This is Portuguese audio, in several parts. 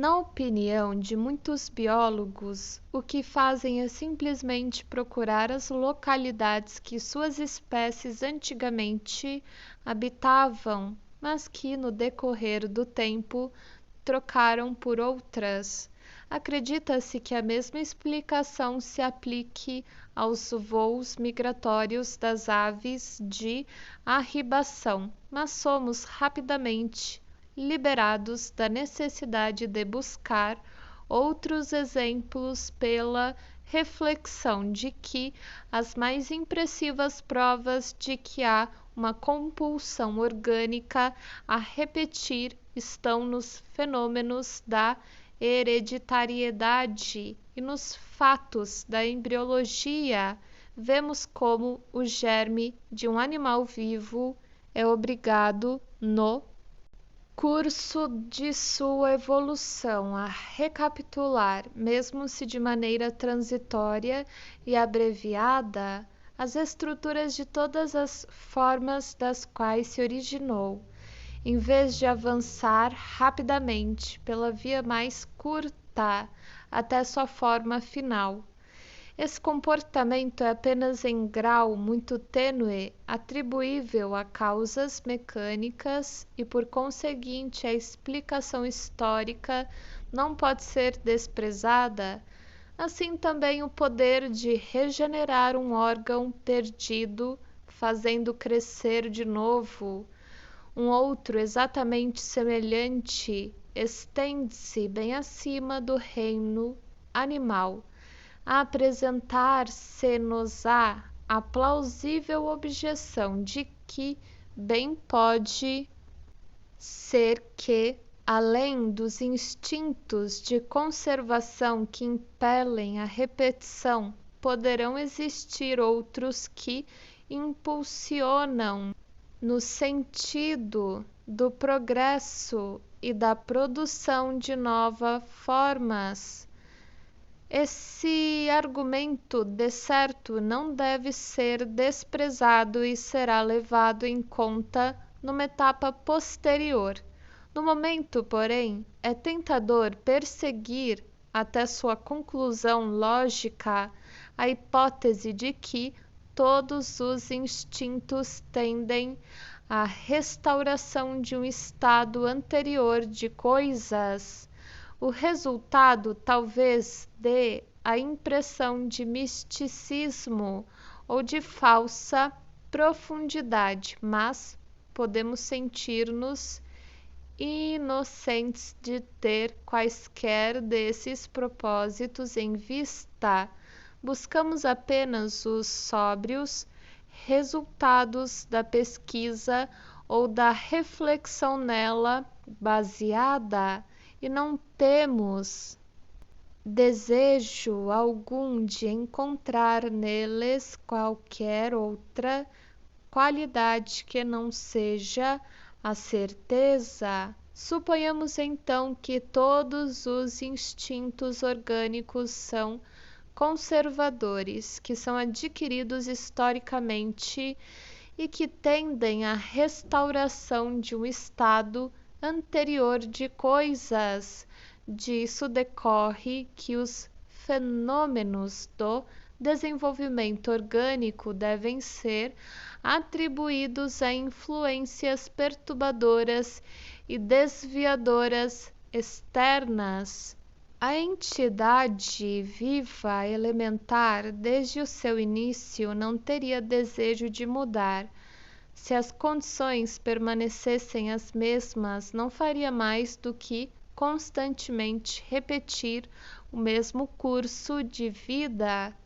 Na opinião de muitos biólogos, o que fazem é simplesmente procurar as localidades que suas espécies antigamente habitavam, mas que no decorrer do tempo trocaram por outras. Acredita-se que a mesma explicação se aplique aos voos migratórios das aves de arribação, mas somos rapidamente liberados da necessidade de buscar outros exemplos pela reflexão de que as mais impressivas provas de que há uma compulsão orgânica a repetir estão nos fenômenos da hereditariedade e nos fatos da embriologia. Vemos como o germe de um animal vivo é obrigado, no curso de sua evolução, a recapitular, mesmo se de maneira transitória e abreviada, as estruturas de todas as formas das quais se originou, em vez de avançar rapidamente pela via mais curta até sua forma final. Esse comportamento é apenas em grau muito tênue atribuível a causas mecânicas e, por conseguinte, a explicação histórica não pode ser desprezada. Assim também o poder de regenerar um órgão perdido, fazendo crescer de novo um outro exatamente semelhante, estende-se bem acima do reino animal, a apresentar-se-nos-á a plausível objeção de que bem pode ser que, além dos instintos de conservação que impelem a repetição, poderão existir outros que impulsionam no sentido do progresso e da produção de novas formas. Esse argumento, de certo, não deve ser desprezado e será levado em conta numa etapa posterior. No momento, porém, é tentador perseguir até sua conclusão lógica a hipótese de que todos os instintos tendem à restauração de um estado anterior de coisas. O resultado talvez dê a impressão de misticismo ou de falsa profundidade, mas podemos sentir-nos inocentes de ter quaisquer desses propósitos em vista. Buscamos apenas os sóbrios resultados da pesquisa ou da reflexão nela baseada, e não temos desejo algum de encontrar neles qualquer outra qualidade que não seja a certeza. Suponhamos então que todos os instintos orgânicos são conservadores, que são adquiridos historicamente e que tendem à restauração de um estado anterior de coisas. Disso decorre que os fenômenos do desenvolvimento orgânico devem ser atribuídos a influências perturbadoras e desviadoras externas. A entidade viva elementar, desde o seu início, não teria desejo de mudar. Se as condições permanecessem as mesmas, não faria mais do que constantemente repetir o mesmo curso de vida.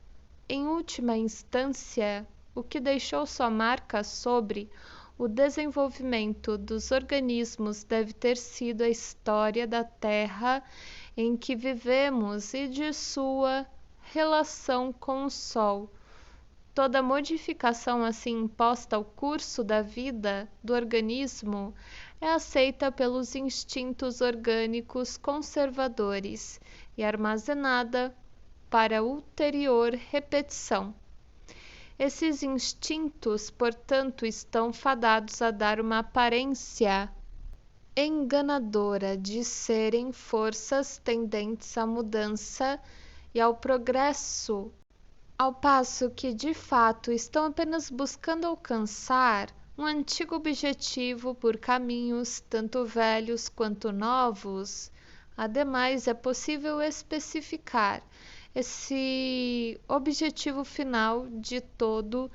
Em última instância, o que deixou sua marca sobre o desenvolvimento dos organismos deve ter sido a história da Terra em que vivemos e de sua relação com o Sol. Toda modificação assim imposta ao curso da vida do organismo é aceita pelos instintos orgânicos conservadores e armazenada para ulterior repetição. Esses instintos, portanto, estão fadados a dar uma aparência enganadora de serem forças tendentes à mudança e ao progresso, ao passo que de fato estão apenas buscando alcançar um antigo objetivo por caminhos tanto velhos quanto novos. Ademais, é possível especificar esse objetivo final de todo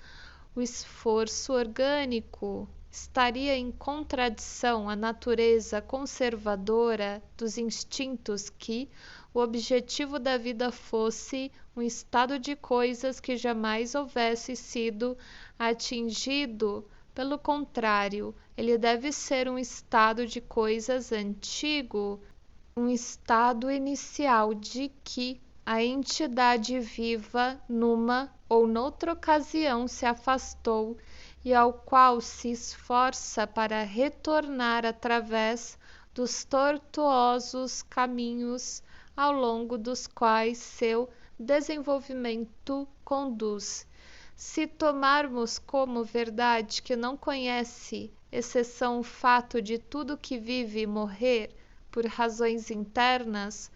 o esforço orgânico. Estaria em contradição à natureza conservadora dos instintos que o objetivo da vida fosse um estado de coisas que jamais houvesse sido atingido. Pelo contrário, ele deve ser um estado de coisas antigo, um estado inicial de que a entidade viva numa ou noutra ocasião se afastou e ao qual se esforça para retornar através dos tortuosos caminhos ao longo dos quais seu desenvolvimento conduz. Se tomarmos como verdade que não conhece exceção o fato de tudo que vive morrer por razões internas,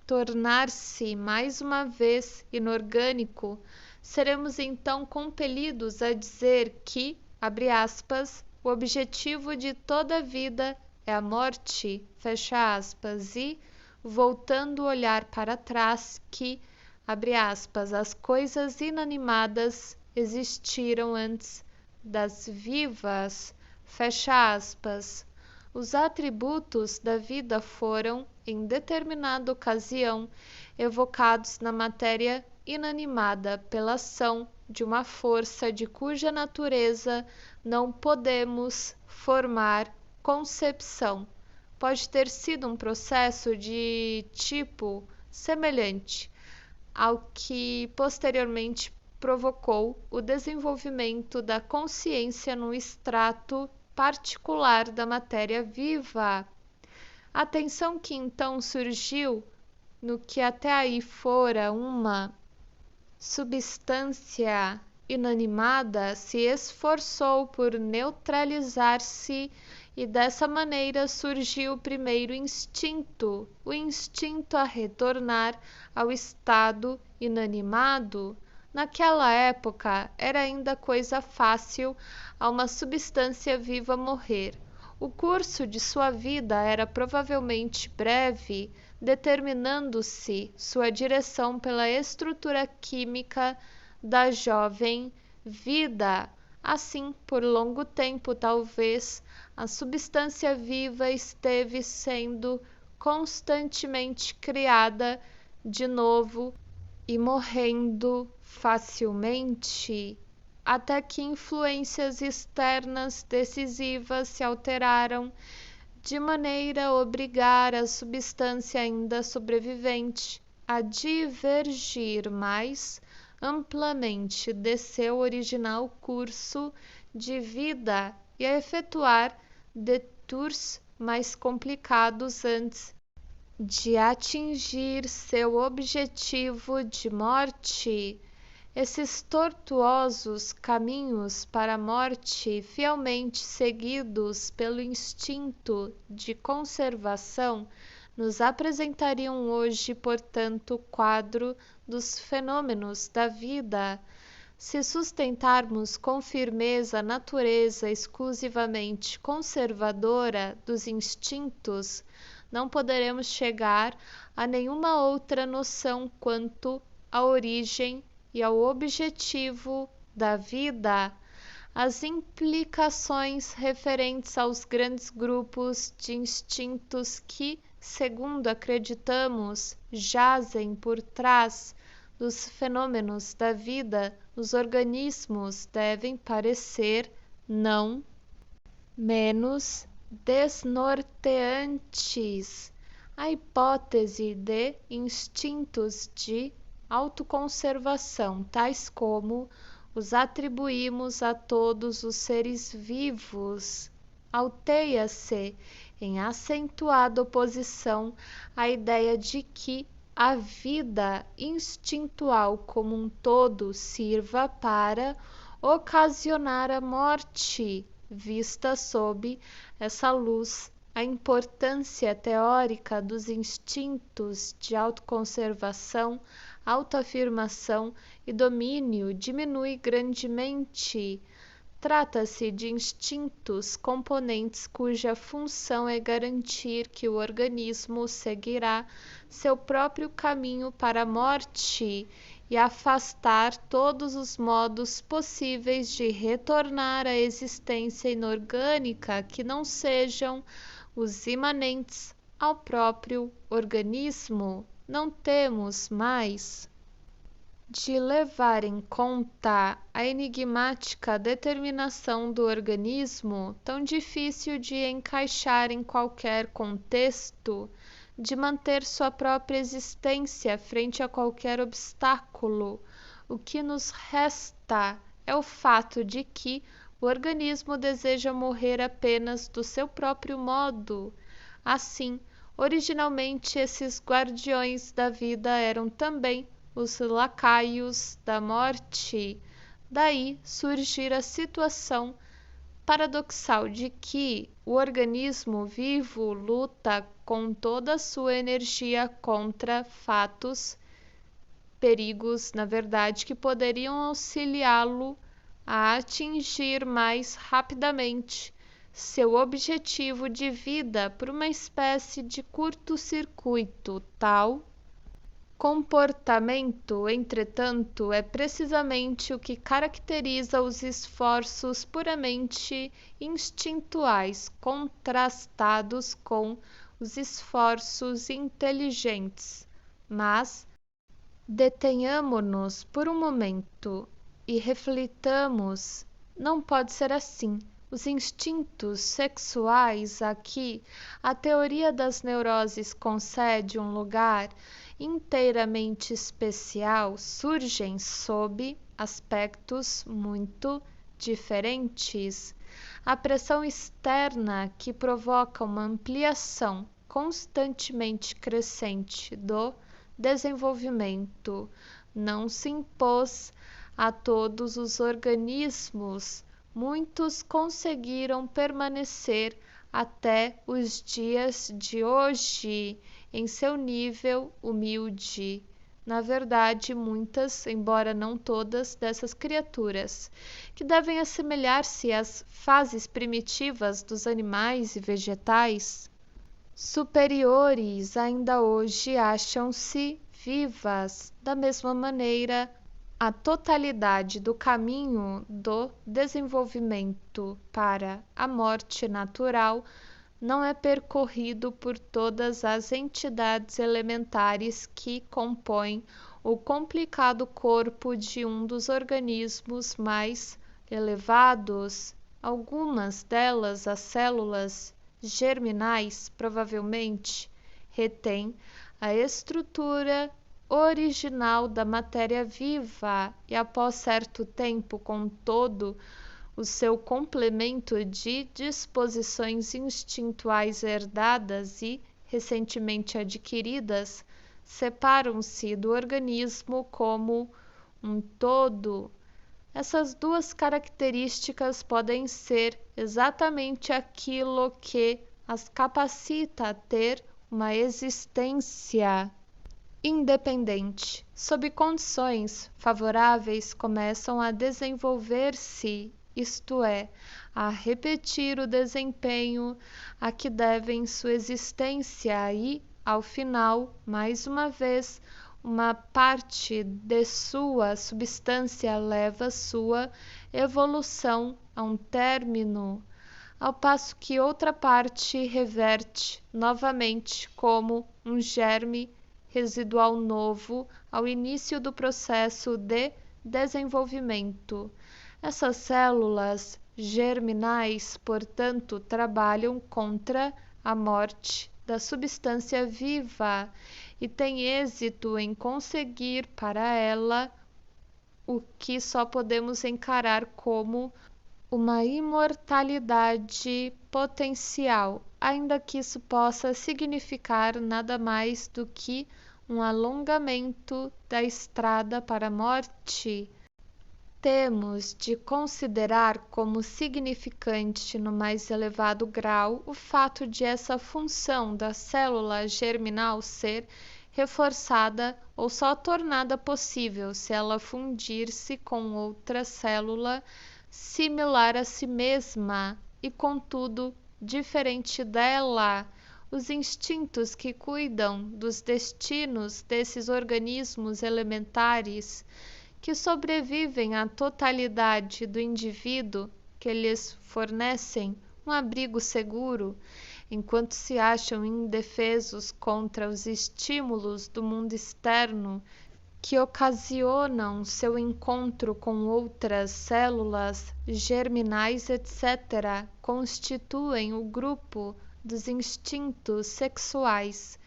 tornar-se mais uma vez inorgânico, seremos então compelidos a dizer que, abre aspas, o objetivo de toda a vida é a morte, fecha aspas, e, voltando o olhar para trás, que, abre aspas, as coisas inanimadas existiram antes das vivas, fecha aspas. Os atributos da vida foram, em determinada ocasião, evocados na matéria inanimada pela ação de uma força de cuja natureza não podemos formar concepção. Pode ter sido um processo de tipo semelhante ao que posteriormente provocou o desenvolvimento da consciência no extrato particular da matéria viva. A tensão que então surgiu no que até aí fora uma substância inanimada se esforçou por neutralizar-se e dessa maneira surgiu o primeiro instinto, o instinto a retornar ao estado inanimado. Naquela época era ainda coisa fácil a uma substância viva morrer. O curso de sua vida era provavelmente breve, determinando-se sua direção pela estrutura química da jovem vida. Assim, por longo tempo, talvez, a substância viva esteve sendo constantemente criada de novo e morrendo facilmente, até que influências externas decisivas se alteraram de maneira a obrigar a substância ainda sobrevivente a divergir mais amplamente de seu original curso de vida e a efetuar detours mais complicados antes de atingir seu objetivo de morte. Esses tortuosos caminhos para a morte, fielmente seguidos pelo instinto de conservação, nos apresentariam hoje, portanto, o quadro dos fenômenos da vida. Se sustentarmos com firmeza a natureza exclusivamente conservadora dos instintos, não poderemos chegar a nenhuma outra noção quanto à origem e ao objetivo da vida. As implicações referentes aos grandes grupos de instintos que, segundo acreditamos, jazem por trás dos fenômenos da vida nos organismos devem parecer não menos desnorteantes. A hipótese de instintos de autoconservação, tais como os atribuímos a todos os seres vivos, alteia-se em acentuada oposição à ideia de que a vida instintual como um todo sirva para ocasionar a morte, vista sob essa luz A importância teórica dos instintos de autoconservação, autoafirmação e domínio diminui grandemente. Trata-se de instintos componentes cuja função é garantir que o organismo seguirá seu próprio caminho para a morte e afastar todos os modos possíveis de retornar à existência inorgânica que não sejam os imanentes ao próprio organismo. Não temos mais de levar em conta a enigmática determinação do organismo, tão difícil de encaixar em qualquer contexto, de manter sua própria existência frente a qualquer obstáculo. O que nos resta é o fato de que o organismo deseja morrer apenas do seu próprio modo. Assim, originalmente esses guardiões da vida eram também os lacaios da morte. Daí surgir a situação paradoxal de que o organismo vivo luta com toda a sua energia contra fatos, perigos, na verdade, que poderiam auxiliá-lo a atingir mais rapidamente seu objetivo de vida por uma espécie de curto-circuito. Tal comportamento, entretanto, é precisamente o que caracteriza os esforços puramente instintuais, contrastados com os esforços inteligentes. Mas detenhamo-nos por um momento e reflitamos: não pode ser assim. Os instintos sexuais a que a teoria das neuroses concede um lugar inteiramente especial surgem sob aspectos muito diferentes. A pressão externa que provoca uma ampliação constantemente crescente do desenvolvimento não se impôs a todos os organismos. Muitos conseguiram permanecer até os dias de hoje em seu nível humilde. Na verdade, muitas, embora não todas, dessas criaturas, que devem assemelhar-se às fases primitivas dos animais e vegetais superiores, ainda hoje acham-se vivas. Da mesma maneira, a totalidade do caminho do desenvolvimento para a morte natural não é percorrido por todas as entidades elementares que compõem o complicado corpo de um dos organismos mais elevados. Algumas delas, as células germinais, provavelmente retêm a estrutura original da matéria viva e, após certo tempo, com todo o seu complemento de disposições instintuais herdadas e recentemente adquiridas, separam-se do organismo como um todo. Essas duas características podem ser exatamente aquilo que as capacita a ter uma existência independente. Sob condições favoráveis, começam a desenvolver-se, isto é, a repetir o desempenho a que devem sua existência e, ao final, mais uma vez, uma parte de sua substância leva sua evolução a um término, ao passo que outra parte reverte novamente como um germe residual novo ao início do processo de desenvolvimento. Essas células germinais, portanto, trabalham contra a morte da substância viva e têm êxito em conseguir para ela o que só podemos encarar como uma imortalidade potencial, ainda que isso possa significar nada mais do que um alongamento da estrada para a morte. temos de considerar como significante no mais elevado grau o fato de essa função da célula germinal ser reforçada ou só tornada possível se ela fundir-se com outra célula similar a si mesma e, contudo, diferente dela. Os instintos que cuidam dos destinos desses organismos elementares que sobrevivem à totalidade do indivíduo, que lhes fornecem um abrigo seguro, enquanto se acham indefesos contra os estímulos do mundo externo que ocasionam seu encontro com outras células germinais, etc., constituem o grupo dos instintos sexuais.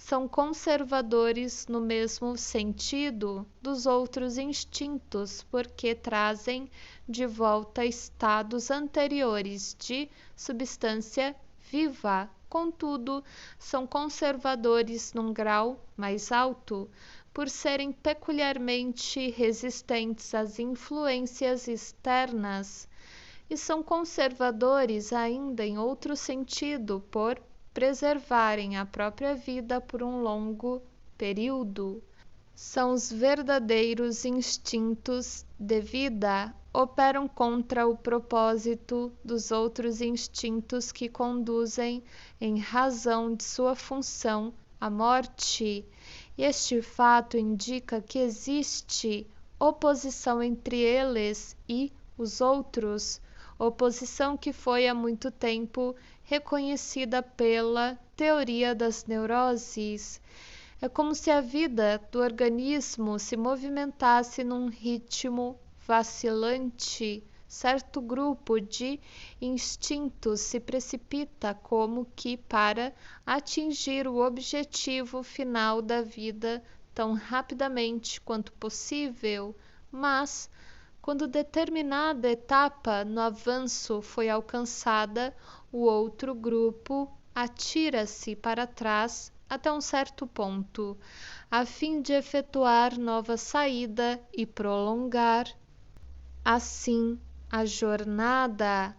São conservadores no mesmo sentido dos outros instintos, porque trazem de volta estados anteriores de substância viva. Contudo, são conservadores num grau mais alto, por serem peculiarmente resistentes às influências externas, e são conservadores ainda em outro sentido, por preservarem a própria vida por um longo período. São os verdadeiros instintos de vida, operam contra o propósito dos outros instintos que conduzem, em razão de sua função, à morte. Este fato indica que existe oposição entre eles e os outros, oposição que foi há muito tempo reconhecida pela teoria das neuroses. É como se a vida do organismo se movimentasse num ritmo vacilante. Certo grupo de instintos se precipita como que para atingir o objetivo final da vida tão rapidamente quanto possível, mas quando determinada etapa no avanço foi alcançada, o outro grupo atira-se para trás até um certo ponto, a fim de efetuar nova saída e prolongar assim a jornada.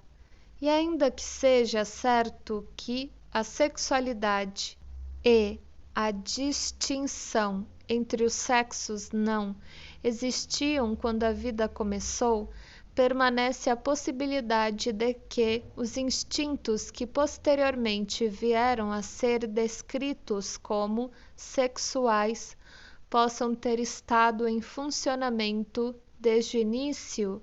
E ainda que seja certo que a sexualidade e a distinção entre os sexos não existiam quando a vida começou, permanece a possibilidade de que os instintos que posteriormente vieram a ser descritos como sexuais possam ter estado em funcionamento desde o início,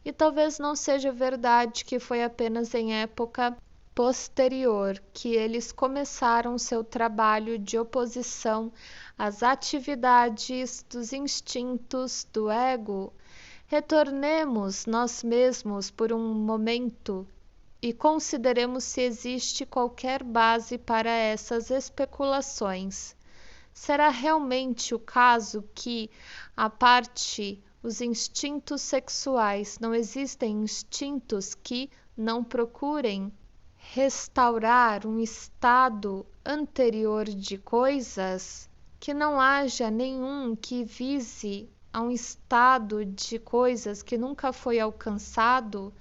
e talvez não seja verdade que foi apenas em época posterior que eles começaram seu trabalho de oposição às atividades dos instintos do ego. Retornemos nós mesmos por um momento e consideremos se existe qualquer base para essas especulações. Será realmente o caso que, à parte os instintos sexuais, não existem instintos que não procurem restaurar um estado anterior de coisas? Que não haja nenhum que vise a um estado de coisas que nunca foi alcançado?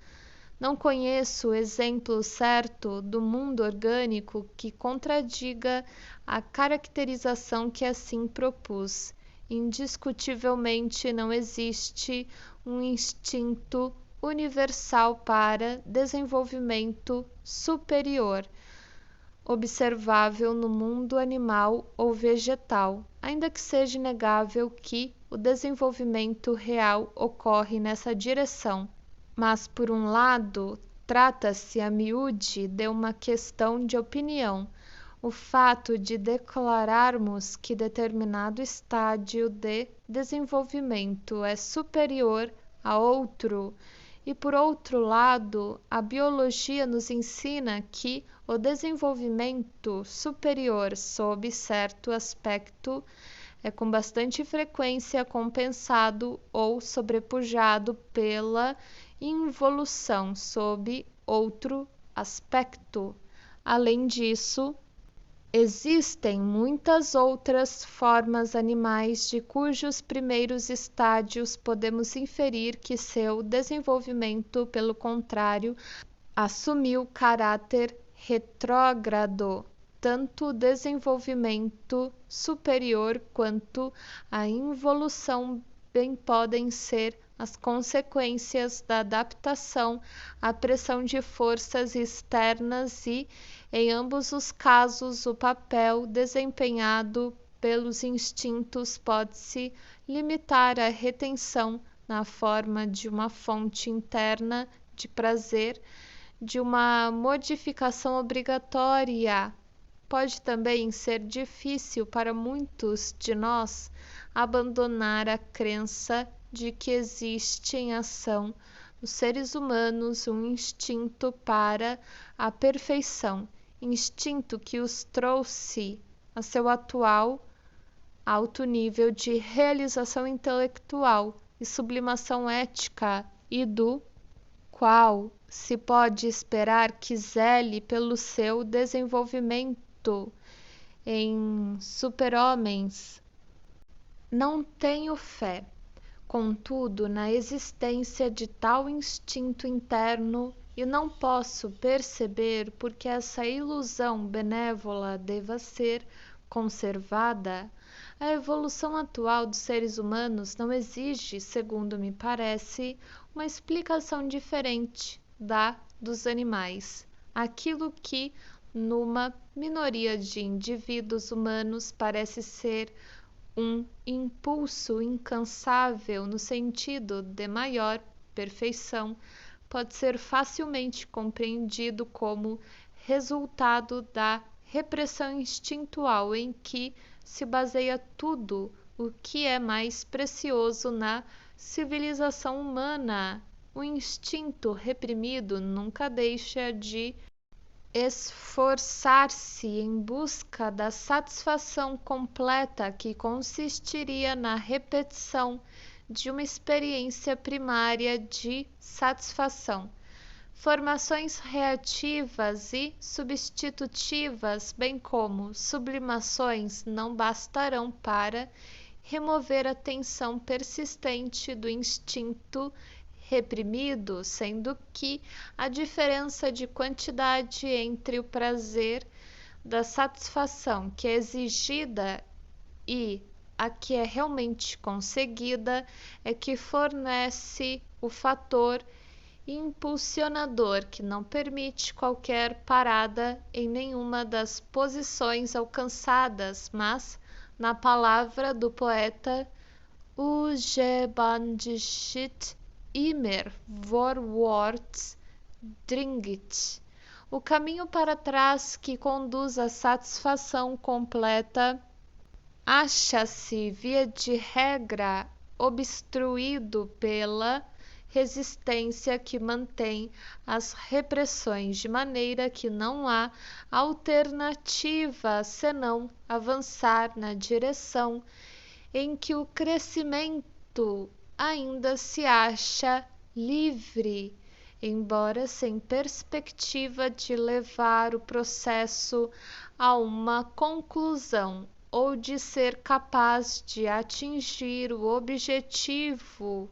Não conheço exemplo certo do mundo orgânico que contradiga a caracterização que assim propus. Indiscutivelmente não existe um instinto universal para desenvolvimento superior observável no mundo animal ou vegetal, ainda que seja inegável que o desenvolvimento real ocorre nessa direção. Mas, por um lado, trata-se a miúde de uma questão de opinião. O fato de declararmos que determinado estádio de desenvolvimento é superior a outro, e por outro lado, a biologia nos ensina que o desenvolvimento superior sob certo aspecto é com bastante frequência compensado ou sobrepujado pela involução sob outro aspecto. Além disso, Existem muitas outras formas animais de cujos primeiros estádios podemos inferir que seu desenvolvimento, pelo contrário, assumiu caráter retrógrado. Tanto o desenvolvimento superior quanto a involução bem podem ser as consequências da adaptação à pressão de forças externas e, em ambos os casos, o papel desempenhado pelos instintos pode-se limitar à retenção na forma de uma fonte interna de prazer, de uma modificação obrigatória. Pode também ser difícil para muitos de nós abandonar a crença de que existe em ação nos seres humanos um instinto para a perfeição, instinto que os trouxe a seu atual alto nível de realização intelectual e sublimação ética e do qual se pode esperar que zele pelo seu desenvolvimento em super-homens. Não tenho fé, contudo, na existência de tal instinto interno e não posso perceber por que essa ilusão benévola deva ser conservada. A evolução atual dos seres humanos não exige, segundo me parece, uma explicação diferente da dos animais. Aquilo que, numa minoria de indivíduos humanos, parece ser um impulso incansável no sentido de maior perfeição, pode ser facilmente compreendido como resultado da repressão instintual em que se baseia tudo o que é mais precioso na civilização humana. O instinto reprimido nunca deixa de esforçar-se em busca da satisfação completa que consistiria na repetição de uma experiência primária de satisfação. Formações reativas e substitutivas, bem como sublimações, não bastarão para remover a tensão persistente do instinto reprimido, sendo que a diferença de quantidade entre o prazer da satisfação que é exigida e a que é realmente conseguida é que fornece o fator impulsionador que não permite qualquer parada em nenhuma das posições alcançadas, mas, na palavra do poeta, o Gebandschied immer vorwärts dringt. O caminho para trás que conduz à satisfação completa acha-se, via de regra, obstruído pela resistência que mantém as repressões, de maneira que não há alternativa senão avançar na direção em que o crescimento ainda se acha livre, embora sem perspectiva de levar o processo a uma conclusão ou de ser capaz de atingir o objetivo.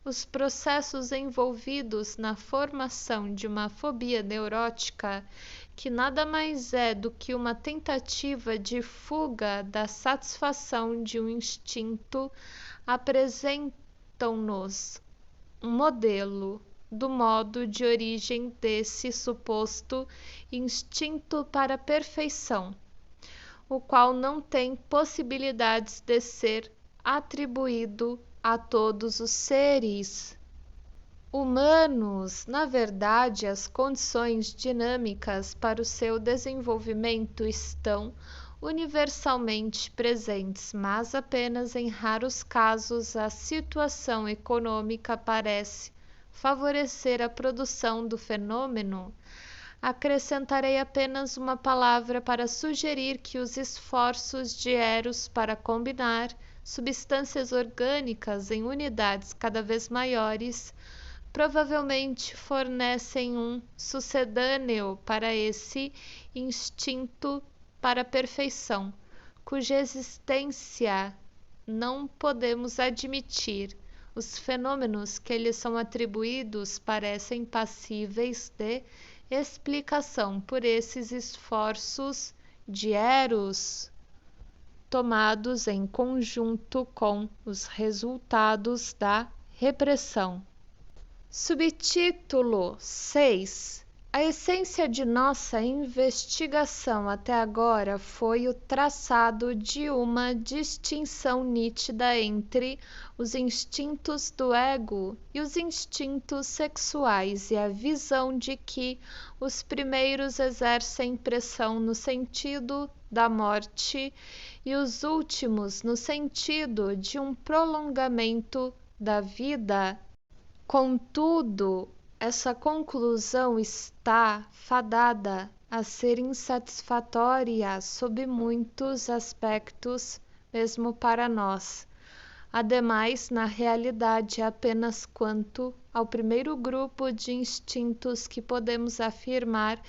Os processos envolvidos na formação de uma fobia neurótica, que nada mais é do que uma tentativa de fuga da satisfação de um instinto, apresentam-nos um modelo do modo de origem desse suposto instinto para a perfeição, o qual não tem possibilidades de ser atribuído a todos os seres humanos. Na verdade, as condições dinâmicas para o seu desenvolvimento estão universalmente presentes, mas apenas em raros casos a situação econômica parece favorecer a produção do fenômeno. Acrescentarei apenas uma palavra para sugerir que os esforços de Eros para combinar substâncias orgânicas em unidades cada vez maiores provavelmente fornecem um sucedâneo para esse instinto para a perfeição, cuja existência não podemos admitir. Os fenômenos que lhes são atribuídos parecem passíveis de explicação por esses esforços de Eros, tomados em conjunto com os resultados da repressão. Subtítulo 6. A essência de nossa investigação até agora foi o traçado de uma distinção nítida entre os instintos do ego e os instintos sexuais e a visão de que os primeiros exercem pressão no sentido da morte e os últimos no sentido de um prolongamento da vida. Contudo, essa conclusão está fadada a ser insatisfatória sob muitos aspectos, mesmo para nós. Ademais, na realidade, apenas quanto ao primeiro grupo de instintos que podemos afirmar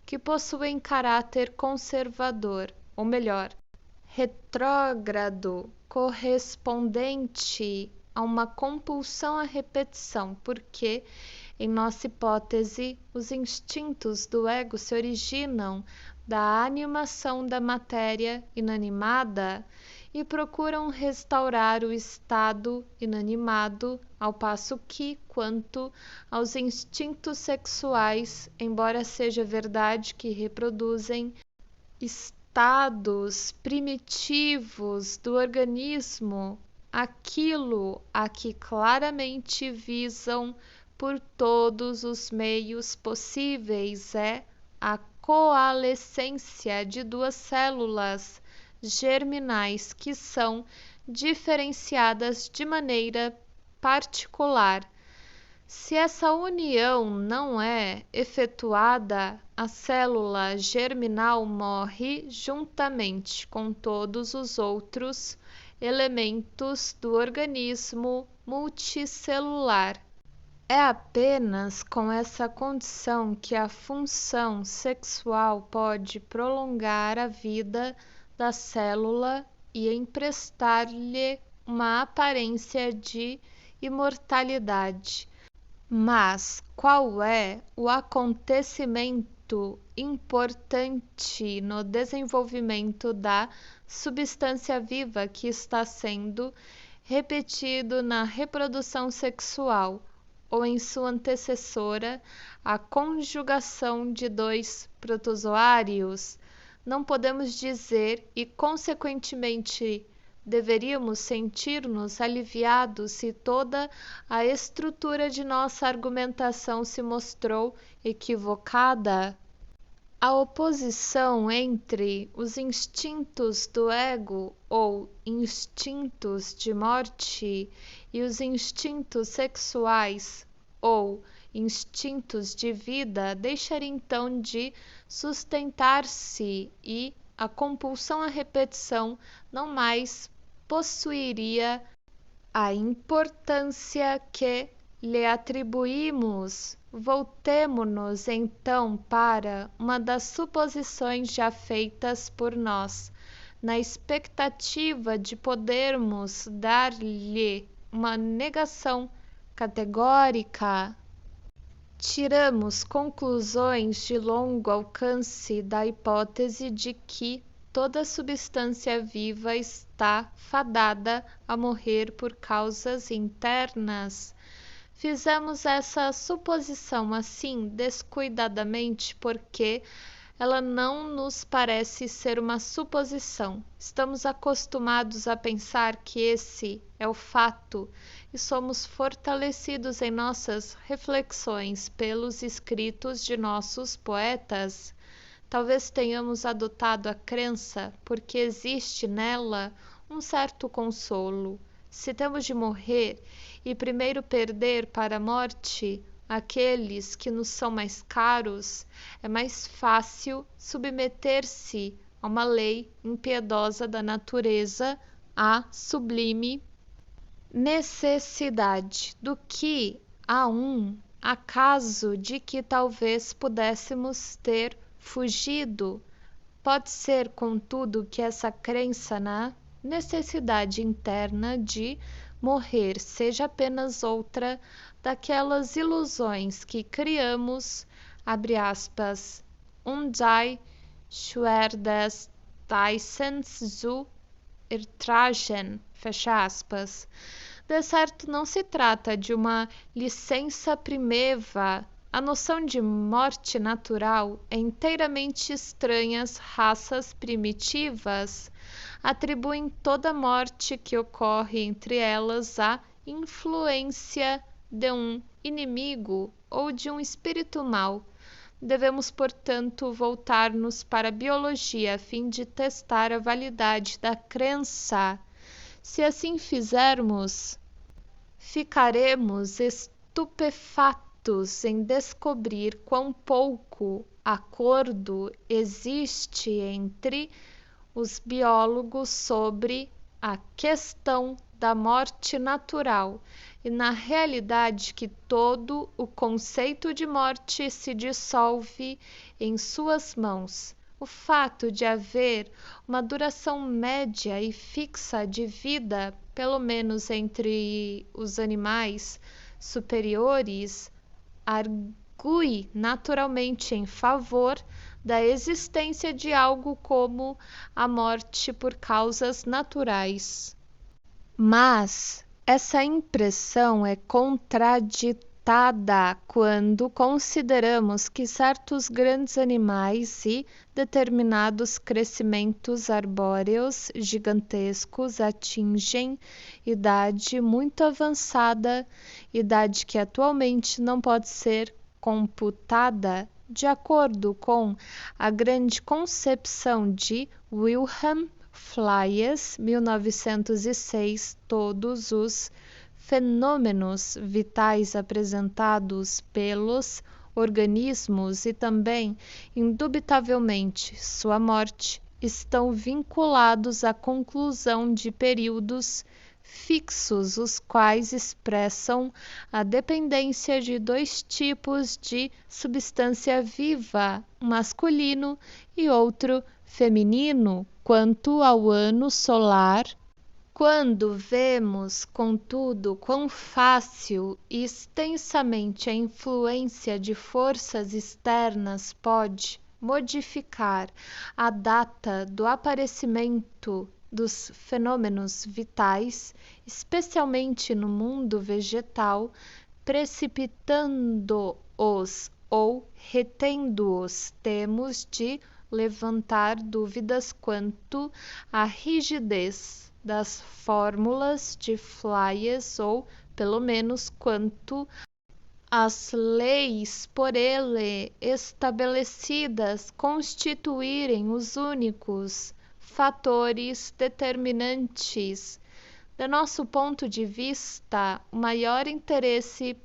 que possuem caráter conservador, ou melhor, retrógrado, correspondente a uma compulsão à repetição, porque, em nossa hipótese, os instintos do ego se originam da animação da matéria inanimada e procuram restaurar o estado inanimado, ao passo que, quanto aos instintos sexuais, embora seja verdade que reproduzem estados primitivos do organismo, aquilo a que claramente visam por todos os meios possíveis é a coalescência de duas células germinais que são diferenciadas de maneira particular. Se essa união não é efetuada, a célula germinal morre juntamente com todos os outros elementos do organismo multicelular. É apenas com essa condição que a função sexual pode prolongar a vida da célula e emprestar-lhe uma aparência de imortalidade. Mas qual é o acontecimento importante no desenvolvimento da substância viva que está sendo repetido na reprodução sexual, ou em sua antecessora, a conjugação de dois protozoários? Não podemos dizer e, consequentemente, deveríamos sentir-nos aliviados se toda a estrutura de nossa argumentação se mostrou equivocada. A oposição entre os instintos do ego ou instintos de morte e os instintos sexuais ou instintos de vida deixaria então de sustentar-se e a compulsão à repetição não mais possuiria a importância que lhe atribuímos. Voltemo-nos então para uma das suposições já feitas por nós, na expectativa de podermos dar-lhe uma negação categórica. Tiramos conclusões de longo alcance da hipótese de que toda substância viva está fadada a morrer por causas internas. Fizemos essa suposição assim descuidadamente porque ela não nos parece ser uma suposição. Estamos acostumados a pensar que esse é o fato e somos fortalecidos em nossas reflexões pelos escritos de nossos poetas. Talvez tenhamos adotado a crença porque existe nela um certo consolo. Se temos de morrer e primeiro perder para a morte aqueles que nos são mais caros, é mais fácil submeter-se a uma lei impiedosa da natureza, à sublime necessidade, do que a um acaso de que talvez pudéssemos ter fugido Pode ser, contudo, que essa crença na necessidade interna de morrer seja apenas outra daquelas ilusões que criamos, abre aspas, die Schwerdes Thyssens zu ertragen, fecha aspas. De certo, não se trata de uma licença primeva. A noção de morte natural é inteiramente estranha às raças primitivas. Atribuem toda morte que ocorre entre elas à influência de um inimigo ou de um espírito mau. Devemos, portanto, voltar-nos para a biologia a fim de testar a validade da crença. Se assim fizermos, ficaremos estupefatos em descobrir quão pouco acordo existe entre os biólogos sobre a questão da morte natural e na realidade que todo o conceito de morte se dissolve em suas mãos. O fato de haver uma duração média e fixa de vida, pelo menos entre os animais superiores, argue naturalmente em favor da existência de algo como a morte por causas naturais. Mas essa impressão é contraditada quando consideramos que certos grandes animais e determinados crescimentos arbóreos gigantescos atingem idade muito avançada, idade que atualmente não pode ser computada de acordo com a grande concepção de Wilhelm Flies, 1906, todos os fenômenos vitais apresentados pelos organismos e também, indubitavelmente, sua morte, estão vinculados à conclusão de períodos fixos, os quais expressam a dependência de dois tipos de substância viva, um masculino e outro feminino, quanto ao ano solar. Quando vemos, contudo, quão fácil e extensamente a influência de forças externas pode modificar a data do aparecimento dos fenômenos vitais, especialmente no mundo vegetal, precipitando-os ou retendo-os, temos de levantar dúvidas quanto à rigidez das fórmulas de Flies ou, pelo menos, quanto às leis por ele estabelecidas constituírem os únicos fatores determinantes. De nosso ponto de vista, o maior interesse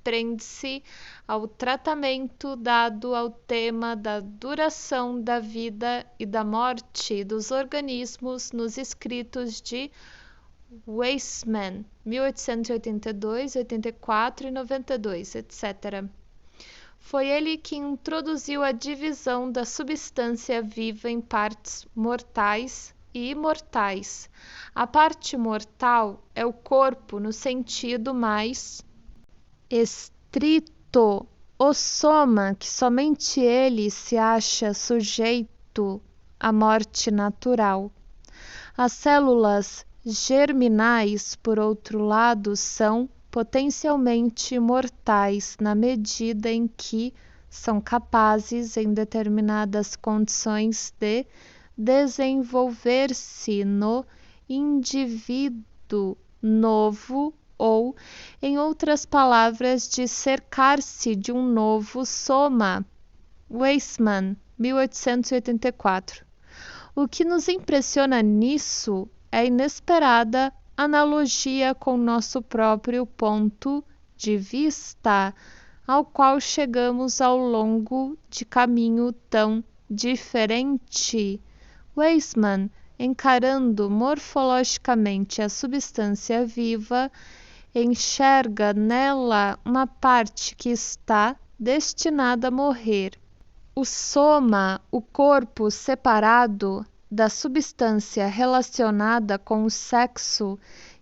prende-se ao tratamento dado ao tema da duração da vida e da morte dos organismos nos escritos de Weismann, 1882, 84 e 92, etc. Foi ele que introduziu a divisão da substância viva em partes mortais e imortais. A parte mortal é o corpo no sentido mais estrito, o soma, que somente ele se acha sujeito à morte natural. As células germinais, por outro lado, são potencialmente mortais na medida em que são capazes, em determinadas condições, de desenvolver-se no indivíduo novo ou, em outras palavras, de cercar-se de um novo soma. Weismann, 1884. O que nos impressiona nisso é a inesperada analogia com nosso próprio ponto de vista, ao qual chegamos ao longo de caminho tão diferente. Weismann, encarando morfologicamente a substância viva, enxerga nela uma parte que está destinada a morrer. O soma, o corpo separado da substância relacionada com o sexo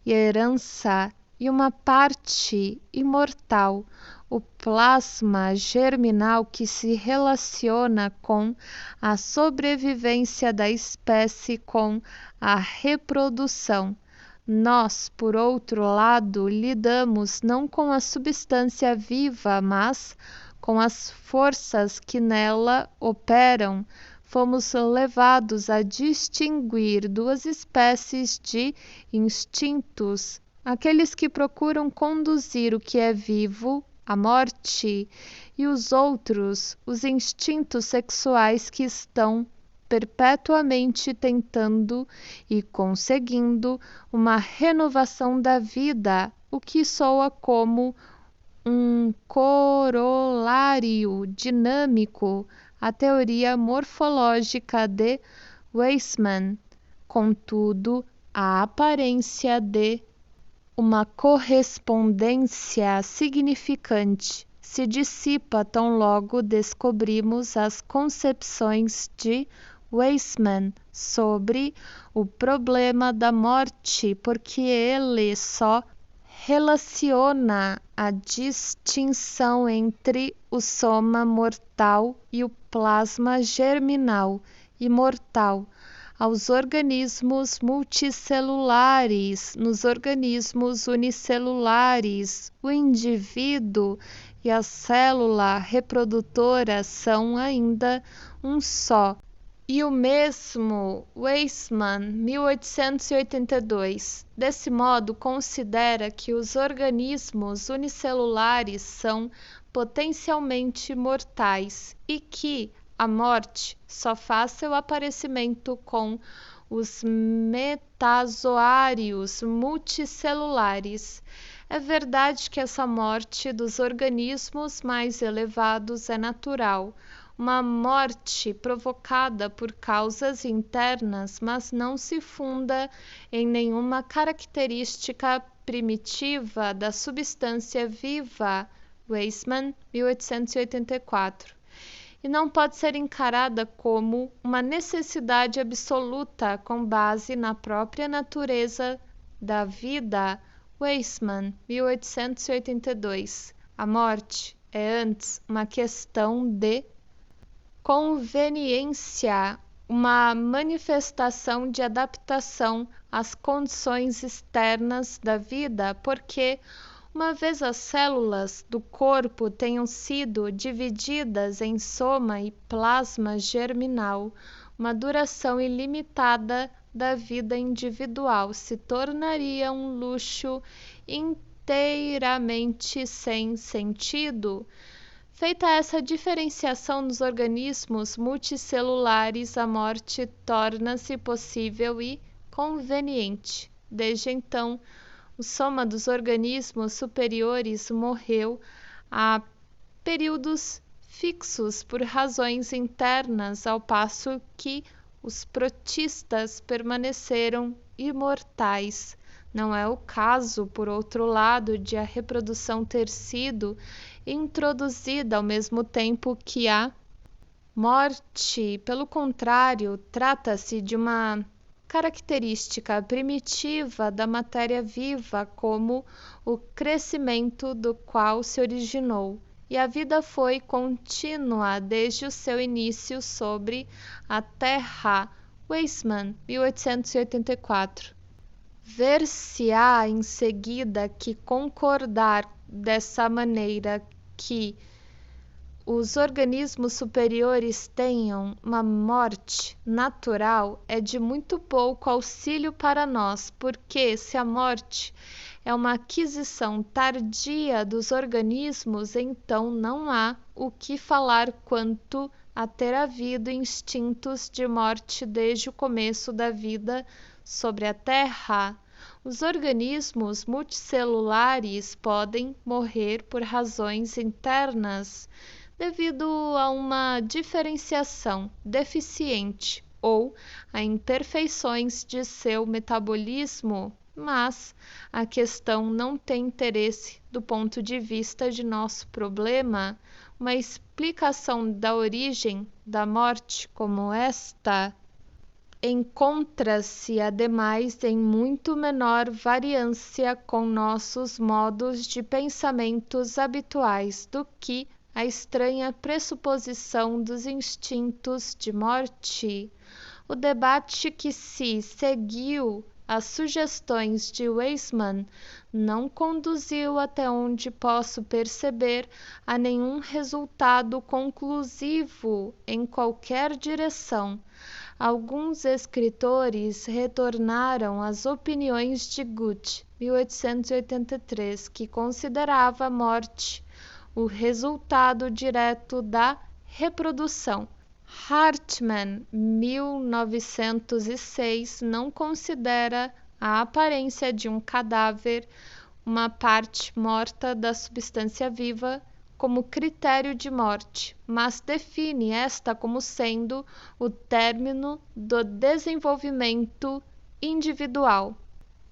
e a herança, e uma parte imortal, o plasma germinal que se relaciona com a sobrevivência da espécie, com a reprodução. Nós, por outro lado, lidamos não com a substância viva, mas com as forças que nela operam. Fomos levados a distinguir duas espécies de instintos: aqueles que procuram conduzir o que é vivo à morte, e os outros, os instintos sexuais, que estão perpetuamente tentando e conseguindo uma renovação da vida, o que soa como um corolário dinâmico à teoria morfológica de Weismann. Contudo, a aparência de uma correspondência significante se dissipa tão logo descobrimos as concepções de Weismann sobre o problema da morte, porque ele só relaciona a distinção entre o soma mortal e o plasma germinal imortal aos organismos multicelulares. Nos organismos unicelulares, o indivíduo e a célula reprodutora são ainda um só. E o mesmo Weismann, 1882, desse modo considera que os organismos unicelulares são potencialmente mortais e que a morte só faz seu aparecimento com os metazoários multicelulares. É verdade que essa morte dos organismos mais elevados é natural, uma morte provocada por causas internas, mas não se funda em nenhuma característica primitiva da substância viva. Weismann, 1884. E não pode ser encarada como uma necessidade absoluta com base na própria natureza da vida. Weismann, 1882. A morte é antes uma questão de conveniência, uma manifestação de adaptação às condições externas da vida, porque uma vez as células do corpo tenham sido divididas em soma e plasma germinal, uma duração ilimitada da vida individual se tornaria um luxo inteiramente sem sentido. Feita essa diferenciação nos organismos multicelulares, a morte torna-se possível e conveniente. Desde então, o soma dos organismos superiores morreu a períodos fixos por razões internas, ao passo que os protistas permaneceram imortais. Não é o caso, por outro lado, de a reprodução ter sido introduzida ao mesmo tempo que a morte. Pelo contrário, trata-se de uma característica primitiva da matéria viva, como o crescimento do qual se originou, e a vida foi contínua desde o seu início sobre a Terra. Weismann, 1884. Ver-se-á em seguida que concordar dessa maneira que os organismos superiores tenham uma morte natural é de muito pouco auxílio para nós, porque se a morte é uma aquisição tardia dos organismos, então não há o que falar quanto a ter havido instintos de morte desde o começo da vida sobre a Terra. Os organismos multicelulares podem morrer por razões internas, devido a uma diferenciação deficiente ou a imperfeições de seu metabolismo, mas a questão não tem interesse do ponto de vista de nosso problema. uma explicação da origem da morte como esta encontra-se, ademais, em muito menor variância com nossos modos de pensamentos habituais do que a estranha pressuposição dos instintos de morte. O debate que se seguiu às sugestões de Weismann não conduziu, até onde posso perceber, a nenhum resultado conclusivo em qualquer direção. Alguns escritores retornaram às opiniões de Guth, 1883, que considerava a morte o resultado direto da reprodução. Hartmann, 1906, não considera a aparência de um cadáver, uma parte morta da substância viva, como critério de morte, mas define esta como sendo o término do desenvolvimento individual.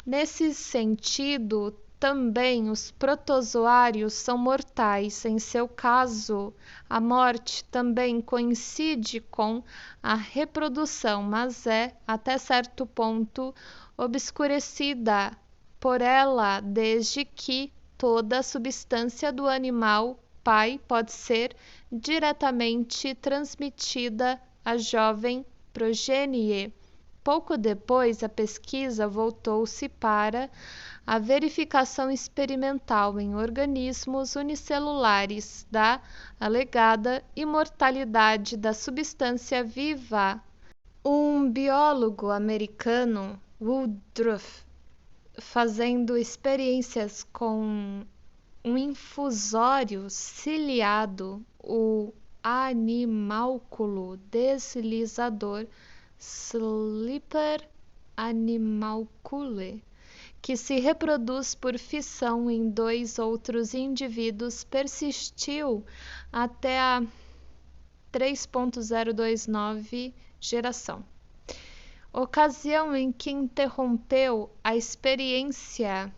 Nesse sentido, também os protozoários são mortais. Em seu caso, a morte também coincide com a reprodução, mas é, até certo ponto, obscurecida por ela, desde que toda a substância do animal pai pode ser diretamente transmitida à jovem progenie. Pouco depois, a pesquisa voltou-se para a verificação experimental em organismos unicelulares da alegada imortalidade da substância viva. Um biólogo americano, Woodruff, fazendo experiências com um infusório ciliado, o animalculo deslizador Slipper animalcule, que se reproduz por fissão em 2 outros indivíduos, persistiu até a 3.029 geração, ocasião em que interrompeu a experiência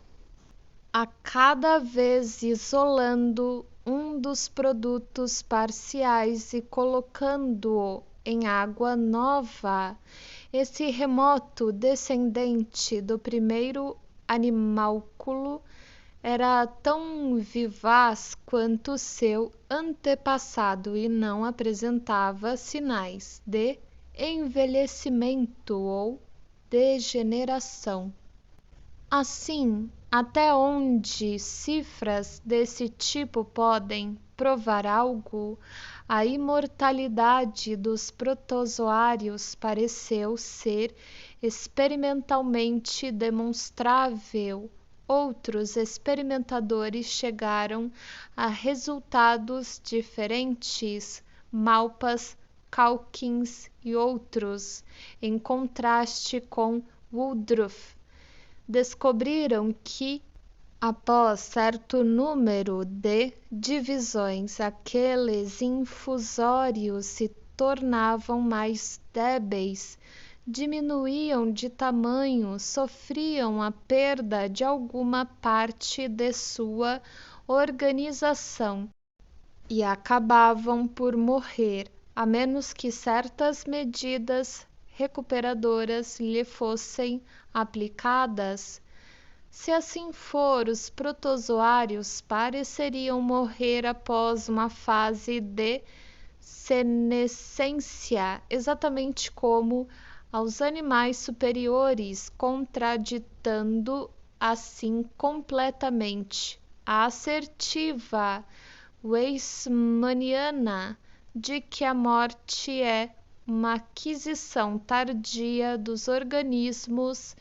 a cada vez isolando um dos produtos parciais e colocando-o em água nova. Esse remoto descendente do primeiro animalculo era tão vivaz quanto seu antepassado e não apresentava sinais de envelhecimento ou degeneração. Assim, até onde cifras desse tipo podem provar algo, a imortalidade dos protozoários pareceu ser experimentalmente demonstrável. Outros experimentadores chegaram a resultados diferentes, Malpas, Calkins e outros, em contraste com Woodruff, descobriram que, após certo número de divisões, aqueles infusórios se tornavam mais débeis, diminuíam de tamanho, sofriam a perda de alguma parte de sua organização e acabavam por morrer, a menos que certas medidas recuperadoras lhe fossem aplicadas. Se assim for, os protozoários pareceriam morrer após uma fase de senescência, exatamente como aos animais superiores, contraditando assim completamente a assertiva weismanniana de que a morte é uma aquisição tardia dos organismos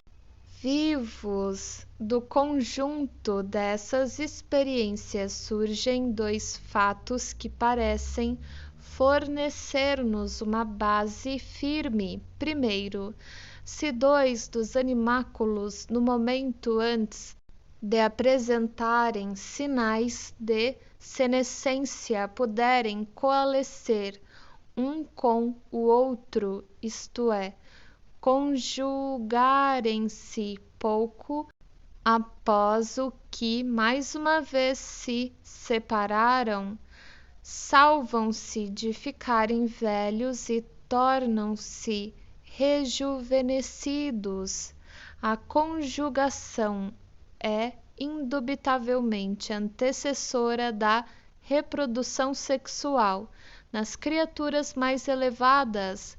vivos. Do conjunto dessas experiências surgem 2 fatos que parecem fornecer-nos uma base firme. Primeiro, se 2 dos animáculos, no momento antes de apresentarem sinais de senescência, puderem coalescer um com o outro, isto é, conjugarem-se pouco após o que mais uma vez se separaram, salvam-se de ficarem velhos e tornam-se rejuvenescidos. A conjugação é indubitavelmente antecessora da reprodução sexual. Nas criaturas mais elevadas,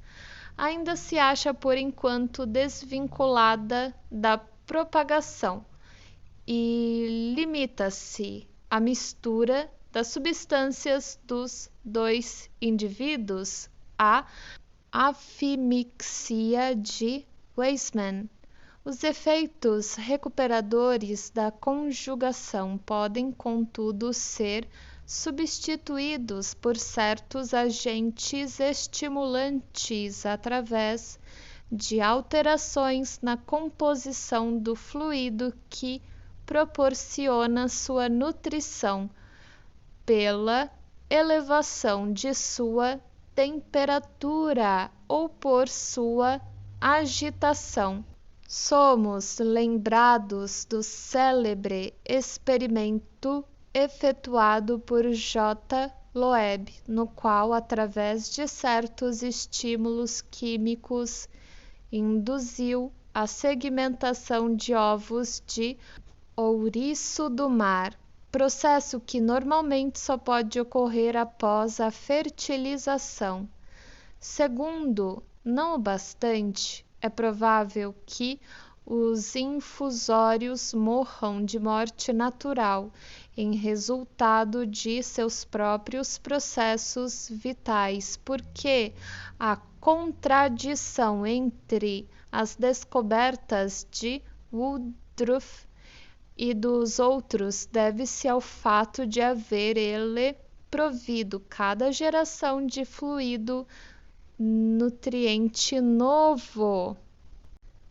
ainda se acha por enquanto desvinculada da propagação e limita-se à mistura das substâncias dos dois indivíduos, a afimixia de Weismann. Os efeitos recuperadores da conjugação podem, contudo, ser substituídos por certos agentes estimulantes através de alterações na composição do fluido que proporciona sua nutrição pela elevação de sua temperatura ou por sua agitação. Somos lembrados do célebre experimento efetuado por J. Loeb, no qual, através de certos estímulos químicos, induziu a segmentação de ovos de ouriço do mar, processo que normalmente só pode ocorrer após a fertilização. Segundo, não o bastante, é provável que os infusórios morram de morte natural em resultado de seus próprios processos vitais, porque a contradição entre as descobertas de Woodruff e dos outros deve-se ao fato de haver ele provido cada geração de fluido nutriente novo.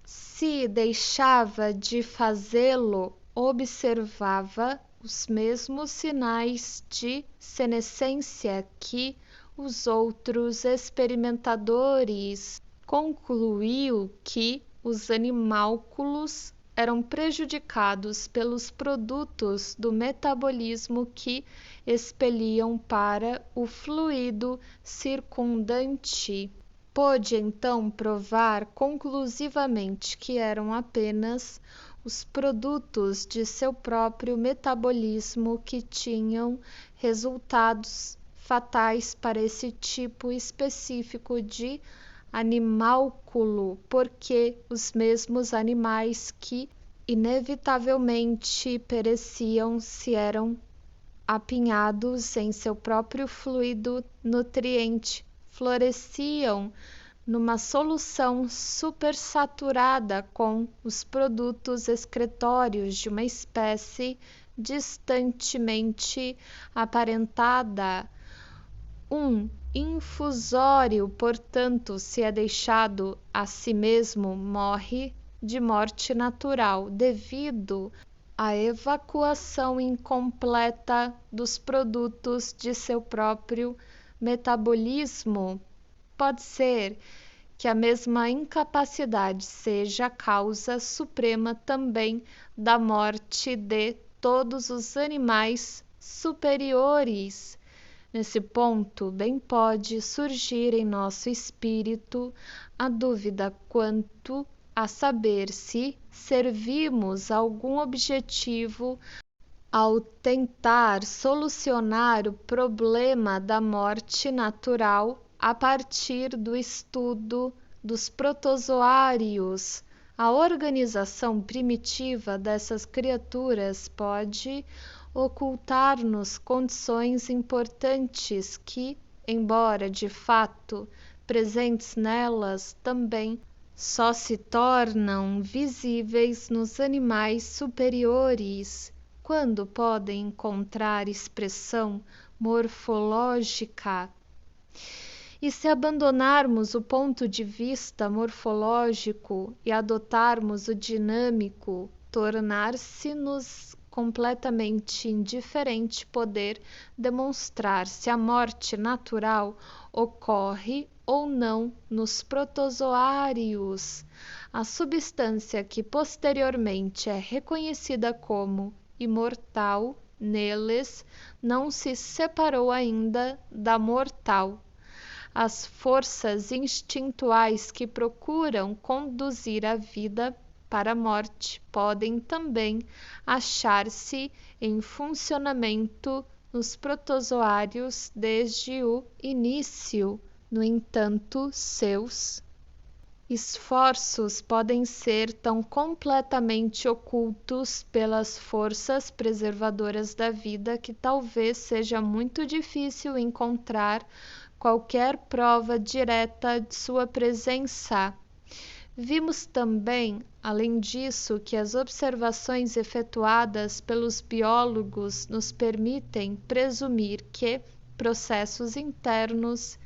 Se deixava de fazê-lo, observava os mesmos sinais de senescência que os outros experimentadores. Concluiu que os animálculos eram prejudicados pelos produtos do metabolismo que expeliam para o fluido circundante. Pôde então provar conclusivamente que eram apenas os produtos de seu próprio metabolismo que tinham resultados fatais para esse tipo específico de animálculo, porque os mesmos animais que inevitavelmente pereciam se eram apinhados em seu próprio fluido nutriente floresciam numa solução supersaturada com os produtos excretórios de uma espécie distantemente aparentada. Um infusório, portanto, se é deixado a si mesmo, morre de morte natural, devido à evacuação incompleta dos produtos de seu próprio metabolismo. Pode ser que a mesma incapacidade seja a causa suprema também da morte de todos os animais superiores. Nesse ponto, bem pode surgir em nosso espírito a dúvida quanto a saber se servimos algum objetivo ao tentar solucionar o problema da morte natural a partir do estudo dos protozoários. A organização primitiva dessas criaturas pode ocultar-nos condições importantes que, embora de fato presentes nelas, também só se tornam visíveis nos animais superiores, quando podem encontrar expressão morfológica. E se abandonarmos o ponto de vista morfológico e adotarmos o dinâmico, tornar-se-nos completamente indiferente poder demonstrar se a morte natural ocorre ou não nos protozoários. A substância que posteriormente é reconhecida como imortal neles não se separou ainda da mortal. As forças instintuais que procuram conduzir a vida para a morte podem também achar-se em funcionamento nos protozoários desde o início. No entanto, seus esforços podem ser tão completamente ocultos pelas forças preservadoras da vida que talvez seja muito difícil encontrar qualquer prova direta de sua presença. Vimos também, além disso, que as observações efetuadas pelos biólogos nos permitem presumir que processos internos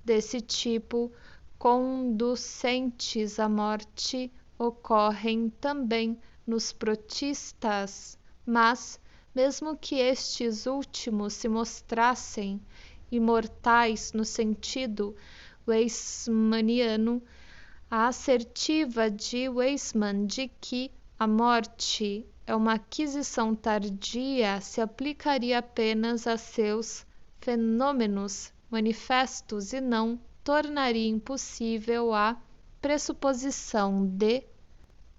desse tipo, conducentes à morte, ocorrem também nos protistas, mas, mesmo que estes últimos se mostrassem imortais no sentido weissmaniano, a assertiva de Weismann de que a morte é uma aquisição tardia se aplicaria apenas a seus fenômenos manifestos e não tornaria impossível a pressuposição de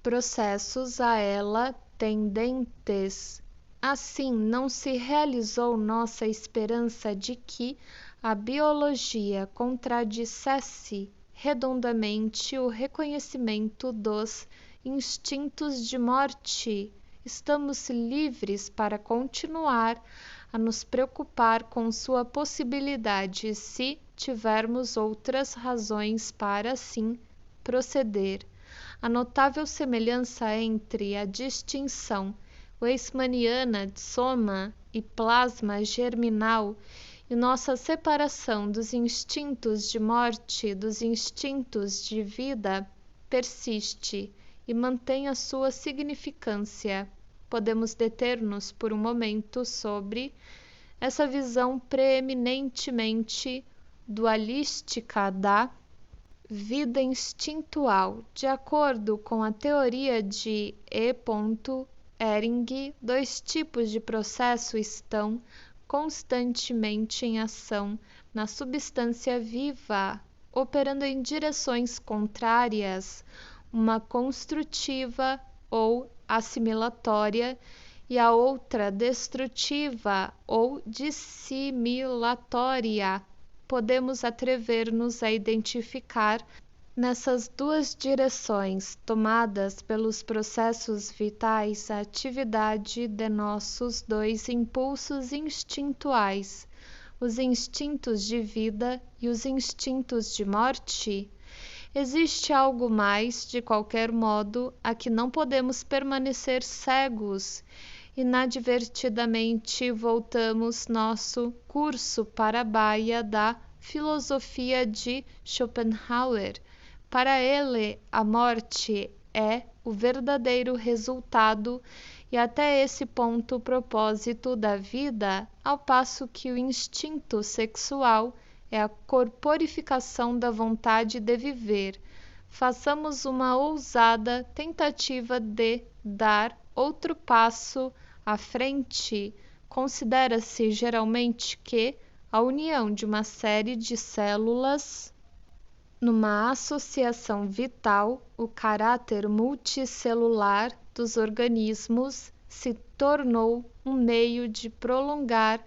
processos a ela tendentes. Assim, não se realizou nossa esperança de que a biologia contradissesse redondamente o reconhecimento dos instintos de morte. Estamos livres para continuar a nos preocupar com sua possibilidade se tivermos outras razões para assim proceder. A notável semelhança entre a distinção weissmanniana de soma e plasma germinal e nossa separação dos instintos de morte dos instintos de vida persiste e mantém a sua significância. Podemos deter-nos por um momento sobre essa visão preeminentemente dualística da vida instintual. De acordo com a teoria de E. Ehring, dois tipos de processo estão constantemente em ação na substância viva, operando em direções contrárias, uma construtiva ou assimilatória e a outra destrutiva ou dissimilatória. Podemos atrever-nos a identificar nessas duas direções tomadas pelos processos vitais a atividade de nossos dois impulsos instintuais, os instintos de vida e os instintos de morte. Existe algo mais, de qualquer modo, a que não podemos permanecer cegos. Inadvertidamente voltamos nosso curso para a baía da filosofia de Schopenhauer. Para ele, a morte é o verdadeiro resultado e até esse ponto o propósito da vida, ao passo que o instinto sexual é a corporificação da vontade de viver. Façamos uma ousada tentativa de dar outro passo à frente. Considera-se geralmente que a união de uma série de células numa associação vital, o caráter multicelular dos organismos se tornou um meio de prolongar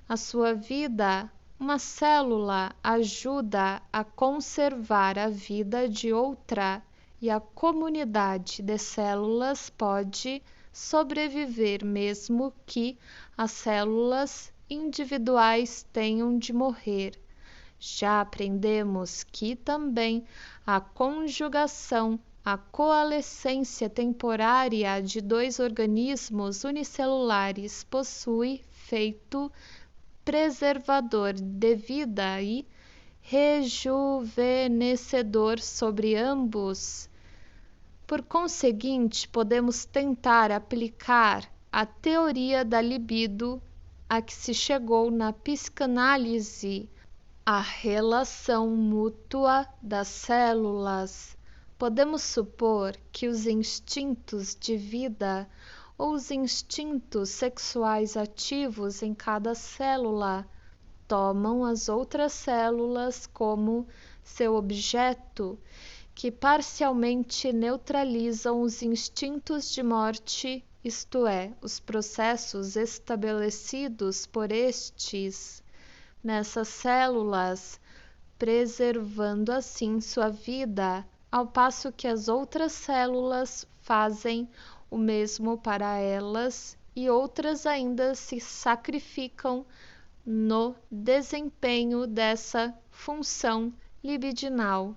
a sua vida. Uma célula ajuda a conservar a vida de outra e a comunidade de células pode sobreviver mesmo que as células individuais tenham de morrer. Já aprendemos que também a conjugação, a coalescência temporária de dois organismos unicelulares possui efeito preservador de vida e rejuvenescedor sobre ambos. Por conseguinte, podemos tentar aplicar a teoria da libido a que se chegou na psicanálise, a relação mútua das células. Podemos supor que os instintos de vida ou os instintos sexuais ativos em cada célula tomam as outras células como seu objeto, que parcialmente neutralizam os instintos de morte, isto é, os processos estabelecidos por estes nessas células, preservando assim sua vida, ao passo que as outras células fazem o mesmo para elas e outras ainda se sacrificam no desempenho dessa função libidinal.